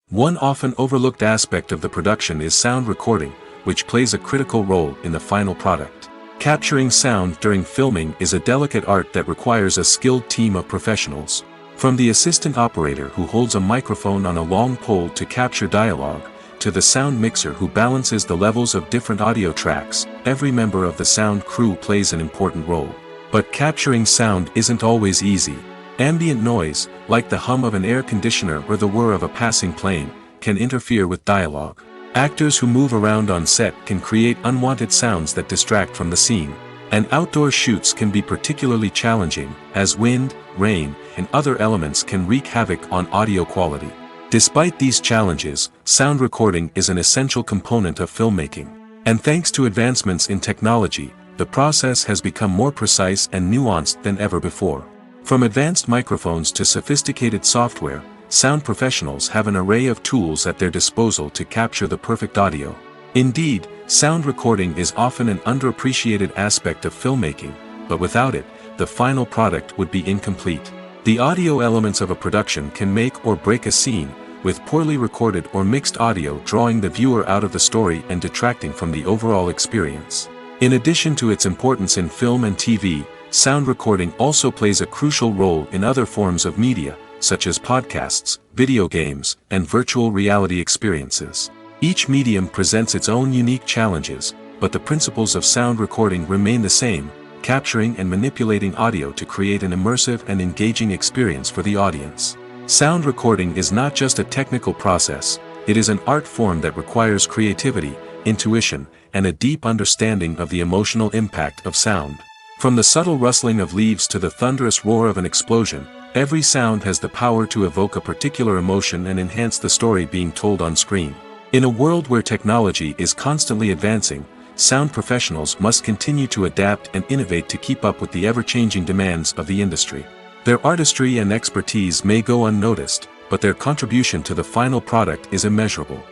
One often overlooked aspect of the production is sound recording, which plays a critical role in the final product. Capturing sound during filming is a delicate art that requires a skilled team of professionals. From the assistant operator who holds a microphone on a long pole to capture dialogue, to the sound mixer who balances the levels of different audio tracks, every member of the sound crew plays an important role. But capturing sound isn't always easy. Ambient noise, like the hum of an air conditioner or the whir of a passing plane, can interfere with dialogue. Actors who move around on set can create unwanted sounds that distract from the scene. And outdoor shoots can be particularly challenging, as wind, rain, and other elements can wreak havoc on audio quality. Despite these challenges, sound recording is an essential component of filmmaking. And thanks to advancements in technology, the process has become more precise and nuanced than ever before. From advanced microphones to sophisticated software, sound professionals have an array of tools at their disposal to capture the perfect audio. Indeed, sound recording is often an underappreciated aspect of filmmaking, but without it, the final product would be incomplete. The audio elements of a production can make or break a scene, with poorly recorded or mixed audio drawing the viewer out of the story and detracting from the overall experience. In addition to its importance in film and TV, sound recording also plays a crucial role in other forms of media, such as podcasts, video games, and virtual reality experiences. Each medium presents its own unique challenges, but the principles of sound recording remain the same: capturing and manipulating audio to create an immersive and engaging experience for the audience. Sound recording is not just a technical process, it is an art form that requires creativity, intuition, and a deep understanding of the emotional impact of sound. From the subtle rustling of leaves to the thunderous roar of an explosion, every sound has the power to evoke a particular emotion and enhance the story being told on screen. In a world where technology is constantly advancing, sound professionals must continue to adapt and innovate to keep up with the ever-changing demands of the industry. Their artistry and expertise may go unnoticed, but their contribution to the final product is immeasurable.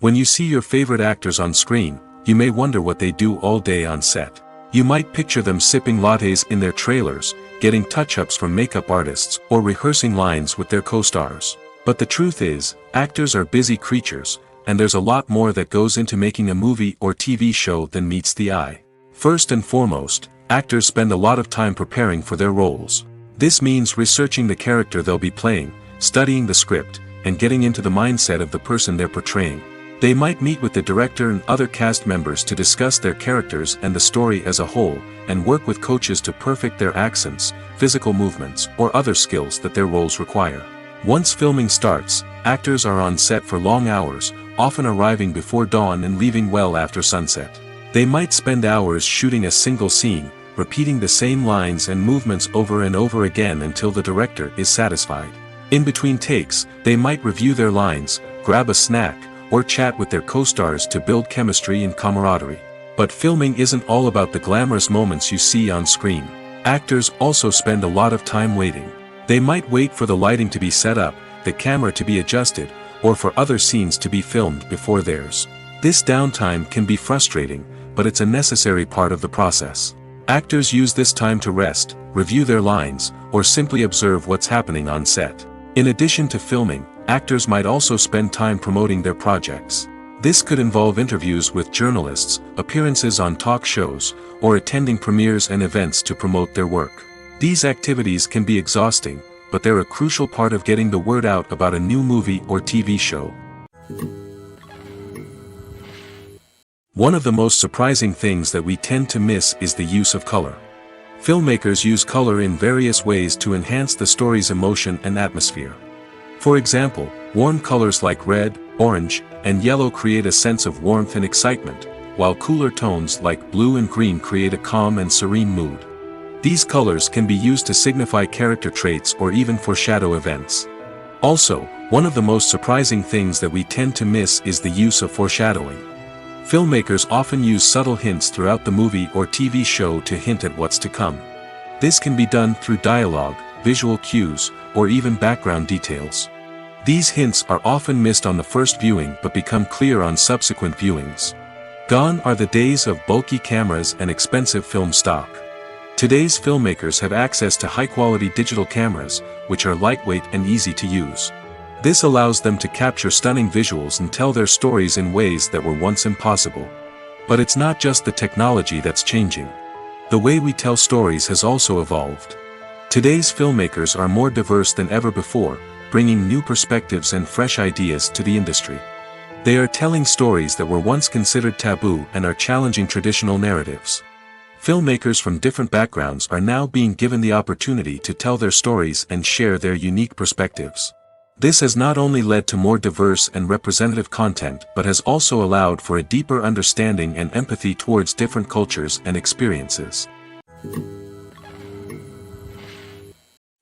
When you see your favorite actors on screen, you may wonder what they do all day on set. You might picture them sipping lattes in their trailers, getting touch-ups from makeup artists, or rehearsing lines with their co-stars. But the truth is, actors are busy creatures, and there's a lot more that goes into making a movie or TV show than meets the eye. First and foremost, actors spend a lot of time preparing for their roles. This means researching the character they'll be playing, studying the script, and getting into the mindset of the person they're portraying. They might meet with the director and other cast members to discuss their characters and the story as a whole, and work with coaches to perfect their accents, physical movements, or other skills that their roles require. Once filming starts, actors are on set for long hours, often arriving before dawn and leaving well after sunset. They might spend hours shooting a single scene, repeating the same lines and movements over and over again until the director is satisfied. In between takes, they might review their lines, grab a snack, or chat with their co-stars to build chemistry and camaraderie. But filming isn't all about the glamorous moments you see on screen. Actors also spend a lot of time waiting. They might wait for the lighting to be set up, the camera to be adjusted, or for other scenes to be filmed before theirs. This downtime can be frustrating, but it's a necessary part of the process. Actors use this time to rest, review their lines, or simply observe what's happening on set. In addition to filming, actors might also spend time promoting their projects. This could involve interviews with journalists, appearances on talk shows, or attending premieres and events to promote their work. These activities can be exhausting, but they're a crucial part of getting the word out about a new movie or TV show. One of the most surprising things that we tend to miss is the use of color. Filmmakers use color in various ways to enhance the story's emotion and atmosphere. For example, warm colors like red, orange, and yellow create a sense of warmth and excitement, while cooler tones like blue and green create a calm and serene mood. These colors can be used to signify character traits or even foreshadow events. Also, one of the most surprising things that we tend to miss is the use of foreshadowing. Filmmakers often use subtle hints throughout the movie or TV show to hint at what's to come. This can be done through dialogue, visual cues, or even background details. These hints are often missed on the first viewing but become clear on subsequent viewings. Gone are the days of bulky cameras and expensive film stock. Today's filmmakers have access to high-quality digital cameras, which are lightweight and easy to use. This allows them to capture stunning visuals and tell their stories in ways that were once impossible. But it's not just the technology that's changing. The way we tell stories has also evolved. Today's filmmakers are more diverse than ever before, bringing new perspectives and fresh ideas to the industry. They are telling stories that were once considered taboo and are challenging traditional narratives. Filmmakers from different backgrounds are now being given the opportunity to tell their stories and share their unique perspectives. This has not only led to more diverse and representative content but has also allowed for a deeper understanding and empathy towards different cultures and experiences.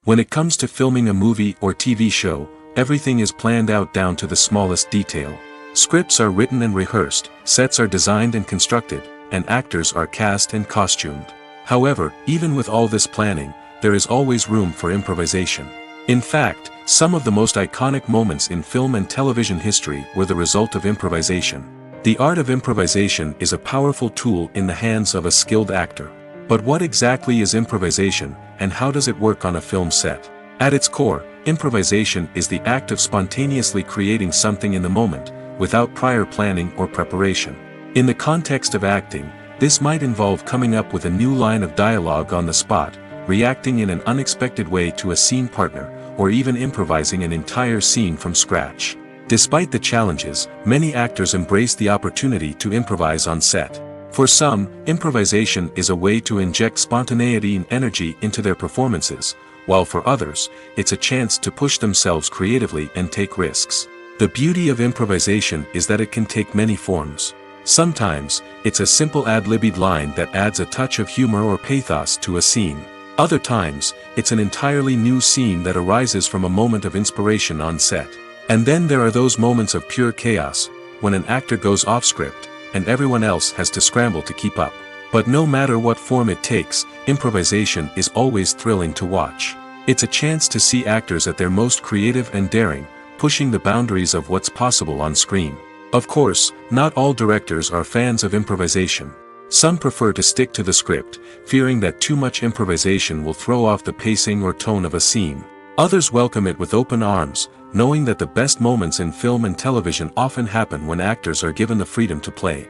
When it comes to filming a movie or TV show, everything is planned out down to the smallest detail. Scripts are written and rehearsed, sets are designed and constructed, and actors are cast and costumed. However, even with all this planning, there is always room for improvisation. In fact, some of the most iconic moments in film and television history were the result of improvisation. The art of improvisation is a powerful tool in the hands of a skilled actor. But what exactly is improvisation, and how does it work on a film set? At its core, improvisation is the act of spontaneously creating something in the moment, without prior planning or preparation. In the context of acting, this might involve coming up with a new line of dialogue on the spot, reacting in an unexpected way to a scene partner, or even improvising an entire scene from scratch. Despite the challenges, many actors embrace the opportunity to improvise on set. For some, improvisation is a way to inject spontaneity and energy into their performances, while for others, it's a chance to push themselves creatively and take risks. The beauty of improvisation is that it can take many forms. Sometimes, it's a simple ad-libbed line that adds a touch of humor or pathos to a scene. Other times, it's an entirely new scene that arises from a moment of inspiration on set. And then there are those moments of pure chaos, when an actor goes off script, and everyone else has to scramble to keep up. But no matter what form it takes, improvisation is always thrilling to watch. It's a chance to see actors at their most creative and daring, pushing the boundaries of what's possible on screen. Of course, not all directors are fans of improvisation. Some prefer to stick to the script, fearing that too much improvisation will throw off the pacing or tone of a scene. Others welcome it with open arms, knowing that the best moments in film and television often happen when actors are given the freedom to play.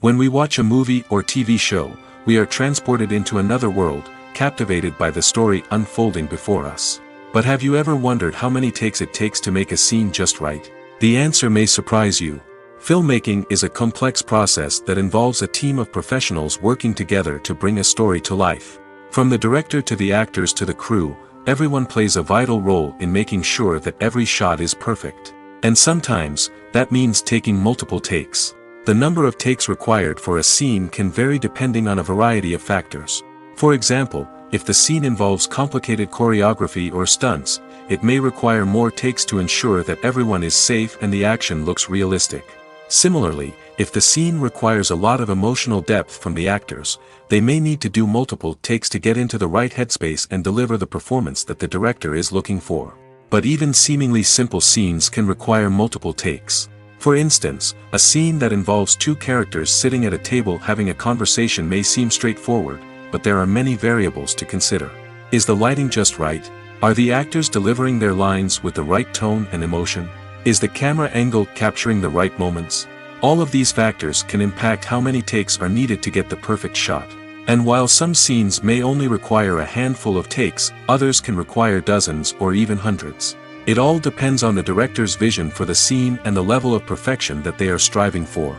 When we watch a movie or TV show, we are transported into another world, captivated by the story unfolding before us. But have you ever wondered how many takes it takes to make a scene just right? The answer may surprise you. Filmmaking is a complex process that involves a team of professionals working together to bring a story to life. From the director to the actors to the crew, everyone plays a vital role in making sure that every shot is perfect. And sometimes, that means taking multiple takes. The number of takes required for a scene can vary depending on a variety of factors. For example, if the scene involves complicated choreography or stunts, it may require more takes to ensure that everyone is safe and the action looks realistic. Similarly, if the scene requires a lot of emotional depth from the actors, they may need to do multiple takes to get into the right headspace and deliver the performance that the director is looking for. But even seemingly simple scenes can require multiple takes. For instance, a scene that involves two characters sitting at a table having a conversation may seem straightforward, but there are many variables to consider. Is the lighting just right? Are the actors delivering their lines with the right tone and emotion? Is the camera angle capturing the right moments? All of these factors can impact how many takes are needed to get the perfect shot. And while some scenes may only require a handful of takes, others can require dozens or even hundreds. It all depends on the director's vision for the scene and the level of perfection that they are striving for.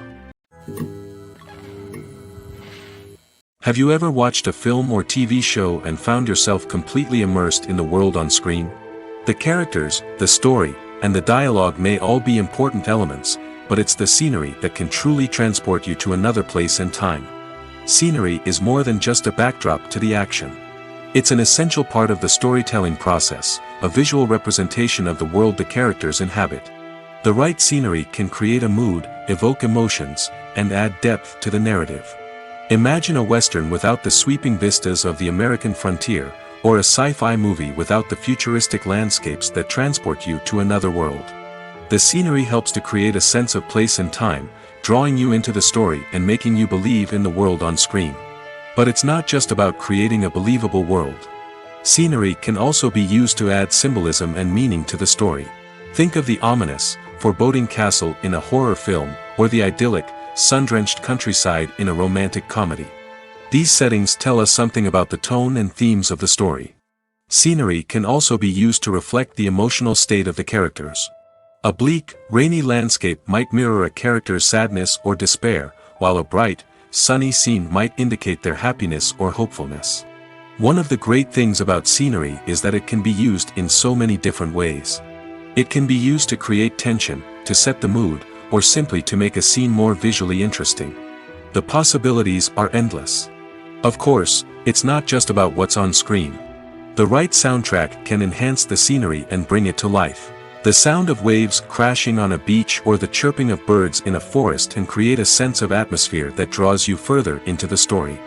Have you ever watched a film or TV show and found yourself completely immersed in the world on screen? The characters, the story, and the dialogue may all be important elements, but it's the scenery that can truly transport you to another place and time. Scenery is more than just a backdrop to the action. It's an essential part of the storytelling process, a visual representation of the world the characters inhabit. The right scenery can create a mood, evoke emotions, and add depth to the narrative. Imagine a Western without the sweeping vistas of the American frontier, or a sci-fi movie without the futuristic landscapes that transport you to another world. The scenery helps to create a sense of place and time, drawing you into the story and making you believe in the world on screen. But it's not just about creating a believable world. Scenery can also be used to add symbolism and meaning to the story. Think of the ominous, foreboding castle in a horror film, or the idyllic, sun-drenched countryside in a romantic comedy. These settings tell us something about the tone and themes of the story. Scenery can also be used to reflect the emotional state of the characters. A bleak, rainy landscape might mirror a character's sadness or despair, while a bright, sunny scene might indicate their happiness or hopefulness. One of the great things about scenery is that it can be used in so many different ways. It can be used to create tension, to set the mood, or simply to make a scene more visually interesting. The possibilities are endless. Of course, it's not just about what's on screen. The right soundtrack can enhance the scenery and bring it to life. The sound of waves crashing on a beach or the chirping of birds in a forest can create a sense of atmosphere that draws you further into the story.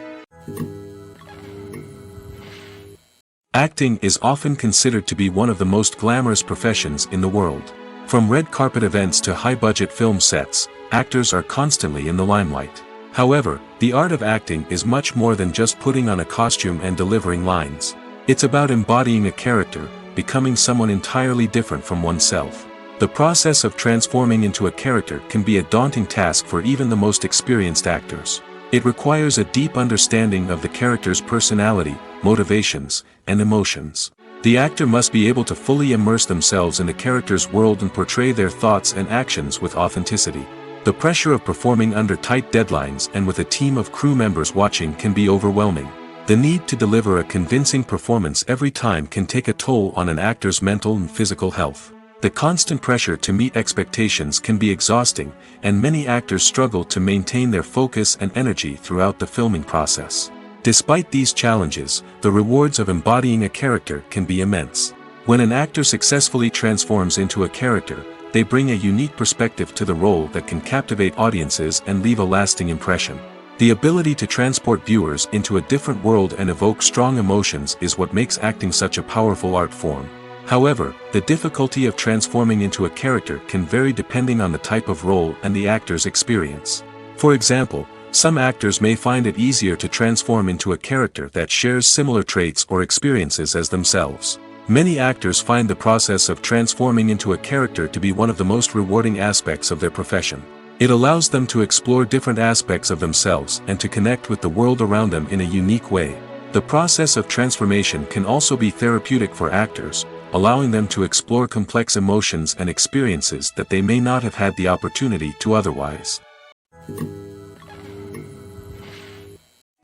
Acting is often considered to be one of the most glamorous professions in the world. From red carpet events to high-budget film sets, actors are constantly in the limelight. However, the art of acting is much more than just putting on a costume and delivering lines. It's about embodying a character, becoming someone entirely different from oneself. The process of transforming into a character can be a daunting task for even the most experienced actors. It requires a deep understanding of the character's personality, motivations, and emotions. The actor must be able to fully immerse themselves in the character's world and portray their thoughts and actions with authenticity. The pressure of performing under tight deadlines and with a team of crew members watching can be overwhelming. The need to deliver a convincing performance every time can take a toll on an actor's mental and physical health. The constant pressure to meet expectations can be exhausting, and many actors struggle to maintain their focus and energy throughout the filming process. Despite these challenges, the rewards of embodying a character can be immense. When an actor successfully transforms into a character, they bring a unique perspective to the role that can captivate audiences and leave a lasting impression. The ability to transport viewers into a different world and evoke strong emotions is what makes acting such a powerful art form. However, the difficulty of transforming into a character can vary depending on the type of role and the actor's experience. For example, some actors may find it easier to transform into a character that shares similar traits or experiences as themselves. Many actors find the process of transforming into a character to be one of the most rewarding aspects of their profession. It allows them to explore different aspects of themselves and to connect with the world around them in a unique way. The process of transformation can also be therapeutic for actors, allowing them to explore complex emotions and experiences that they may not have had the opportunity to otherwise.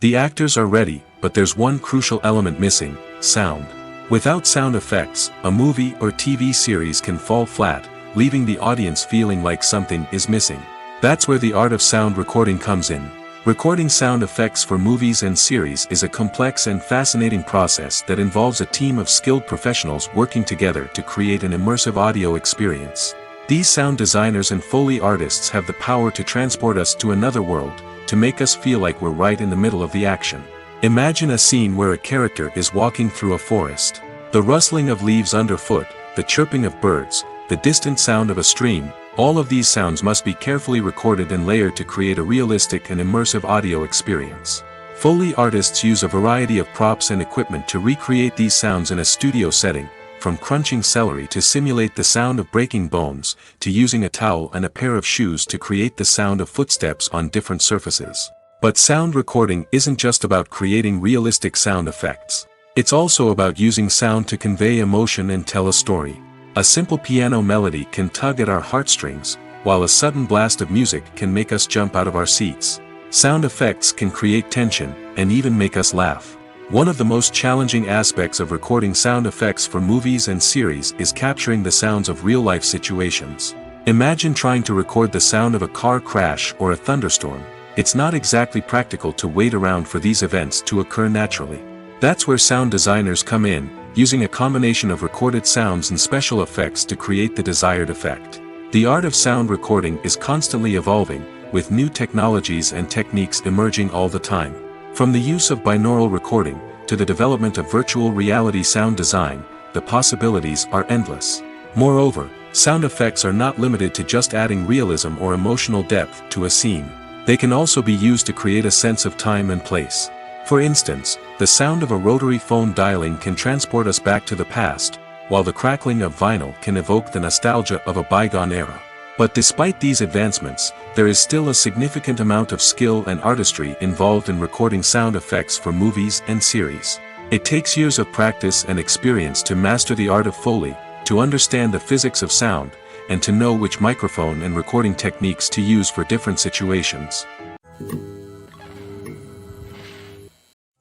The actors are ready, but there's one crucial element missing: sound. Without sound effects, a movie or TV series can fall flat, leaving the audience feeling like something is missing. That's where the art of sound recording comes in. Recording sound effects for movies and series is a complex and fascinating process that involves a team of skilled professionals working together to create an immersive audio experience. These sound designers and Foley artists have the power to transport us to another world, to make us feel like we're right in the middle of the action. Imagine a scene where a character is walking through a forest. The rustling of leaves underfoot, the chirping of birds, the distant sound of a stream, all of these sounds must be carefully recorded and layered to create a realistic and immersive audio experience. Foley artists use a variety of props and equipment to recreate these sounds in a studio setting, from crunching celery to simulate the sound of breaking bones, to using a towel and a pair of shoes to create the sound of footsteps on different surfaces. But sound recording isn't just about creating realistic sound effects. It's also about using sound to convey emotion and tell a story. A simple piano melody can tug at our heartstrings, while a sudden blast of music can make us jump out of our seats. Sound effects can create tension, and even make us laugh. One of the most challenging aspects of recording sound effects for movies and series is capturing the sounds of real-life situations. Imagine trying to record the sound of a car crash or a thunderstorm. It's not exactly practical to wait around for these events to occur naturally. That's where sound designers come in, using a combination of recorded sounds and special effects to create the desired effect. The art of sound recording is constantly evolving, with new technologies and techniques emerging all the time. From the use of binaural recording, to the development of virtual reality sound design, the possibilities are endless. Moreover, sound effects are not limited to just adding realism or emotional depth to a scene. They can also be used to create a sense of time and place. For instance, the sound of a rotary phone dialing can transport us back to the past, while the crackling of vinyl can evoke the nostalgia of a bygone era. But despite these advancements, there is still a significant amount of skill and artistry involved in recording sound effects for movies and series. It takes years of practice and experience to master the art of Foley, to understand the physics of sound, and to know which microphone and recording techniques to use for different situations.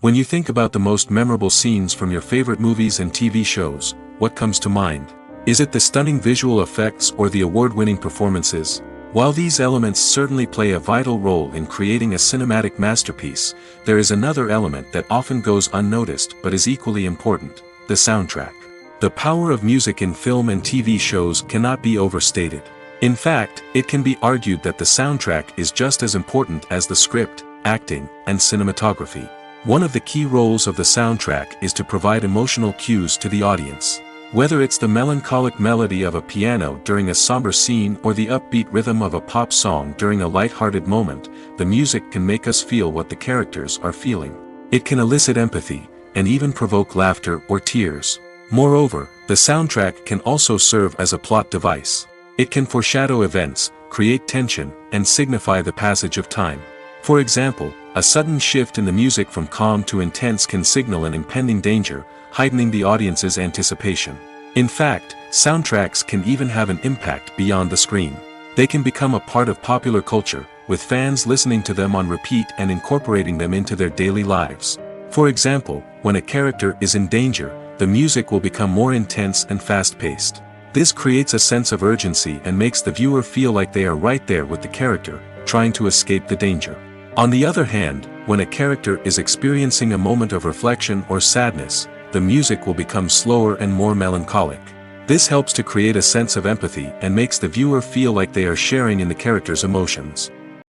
When you think about the most memorable scenes from your favorite movies and TV shows, what comes to mind? Is it the stunning visual effects or the award-winning performances? While these elements certainly play a vital role in creating a cinematic masterpiece, there is another element that often goes unnoticed but is equally important: the soundtrack. The power of music in film and TV shows cannot be overstated. In fact, it can be argued that the soundtrack is just as important as the script, acting, and cinematography. One of the key roles of the soundtrack is to provide emotional cues to the audience. Whether it's the melancholic melody of a piano during a somber scene or the upbeat rhythm of a pop song during a light-hearted moment, the music can make us feel what the characters are feeling. It can elicit empathy, and even provoke laughter or tears. Moreover, the soundtrack can also serve as a plot device. It can foreshadow events, create tension, and signify the passage of time. For example, a sudden shift in the music from calm to intense can signal an impending danger, heightening the audience's anticipation. In fact, soundtracks can even have an impact beyond the screen. They can become a part of popular culture, with fans listening to them on repeat and incorporating them into their daily lives. For example, when a character is in danger, the music will become more intense and fast-paced. This creates a sense of urgency and makes the viewer feel like they are right there with the character, trying to escape the danger. On the other hand, when a character is experiencing a moment of reflection or sadness, the music will become slower and more melancholic. This helps to create a sense of empathy and makes the viewer feel like they are sharing in the character's emotions.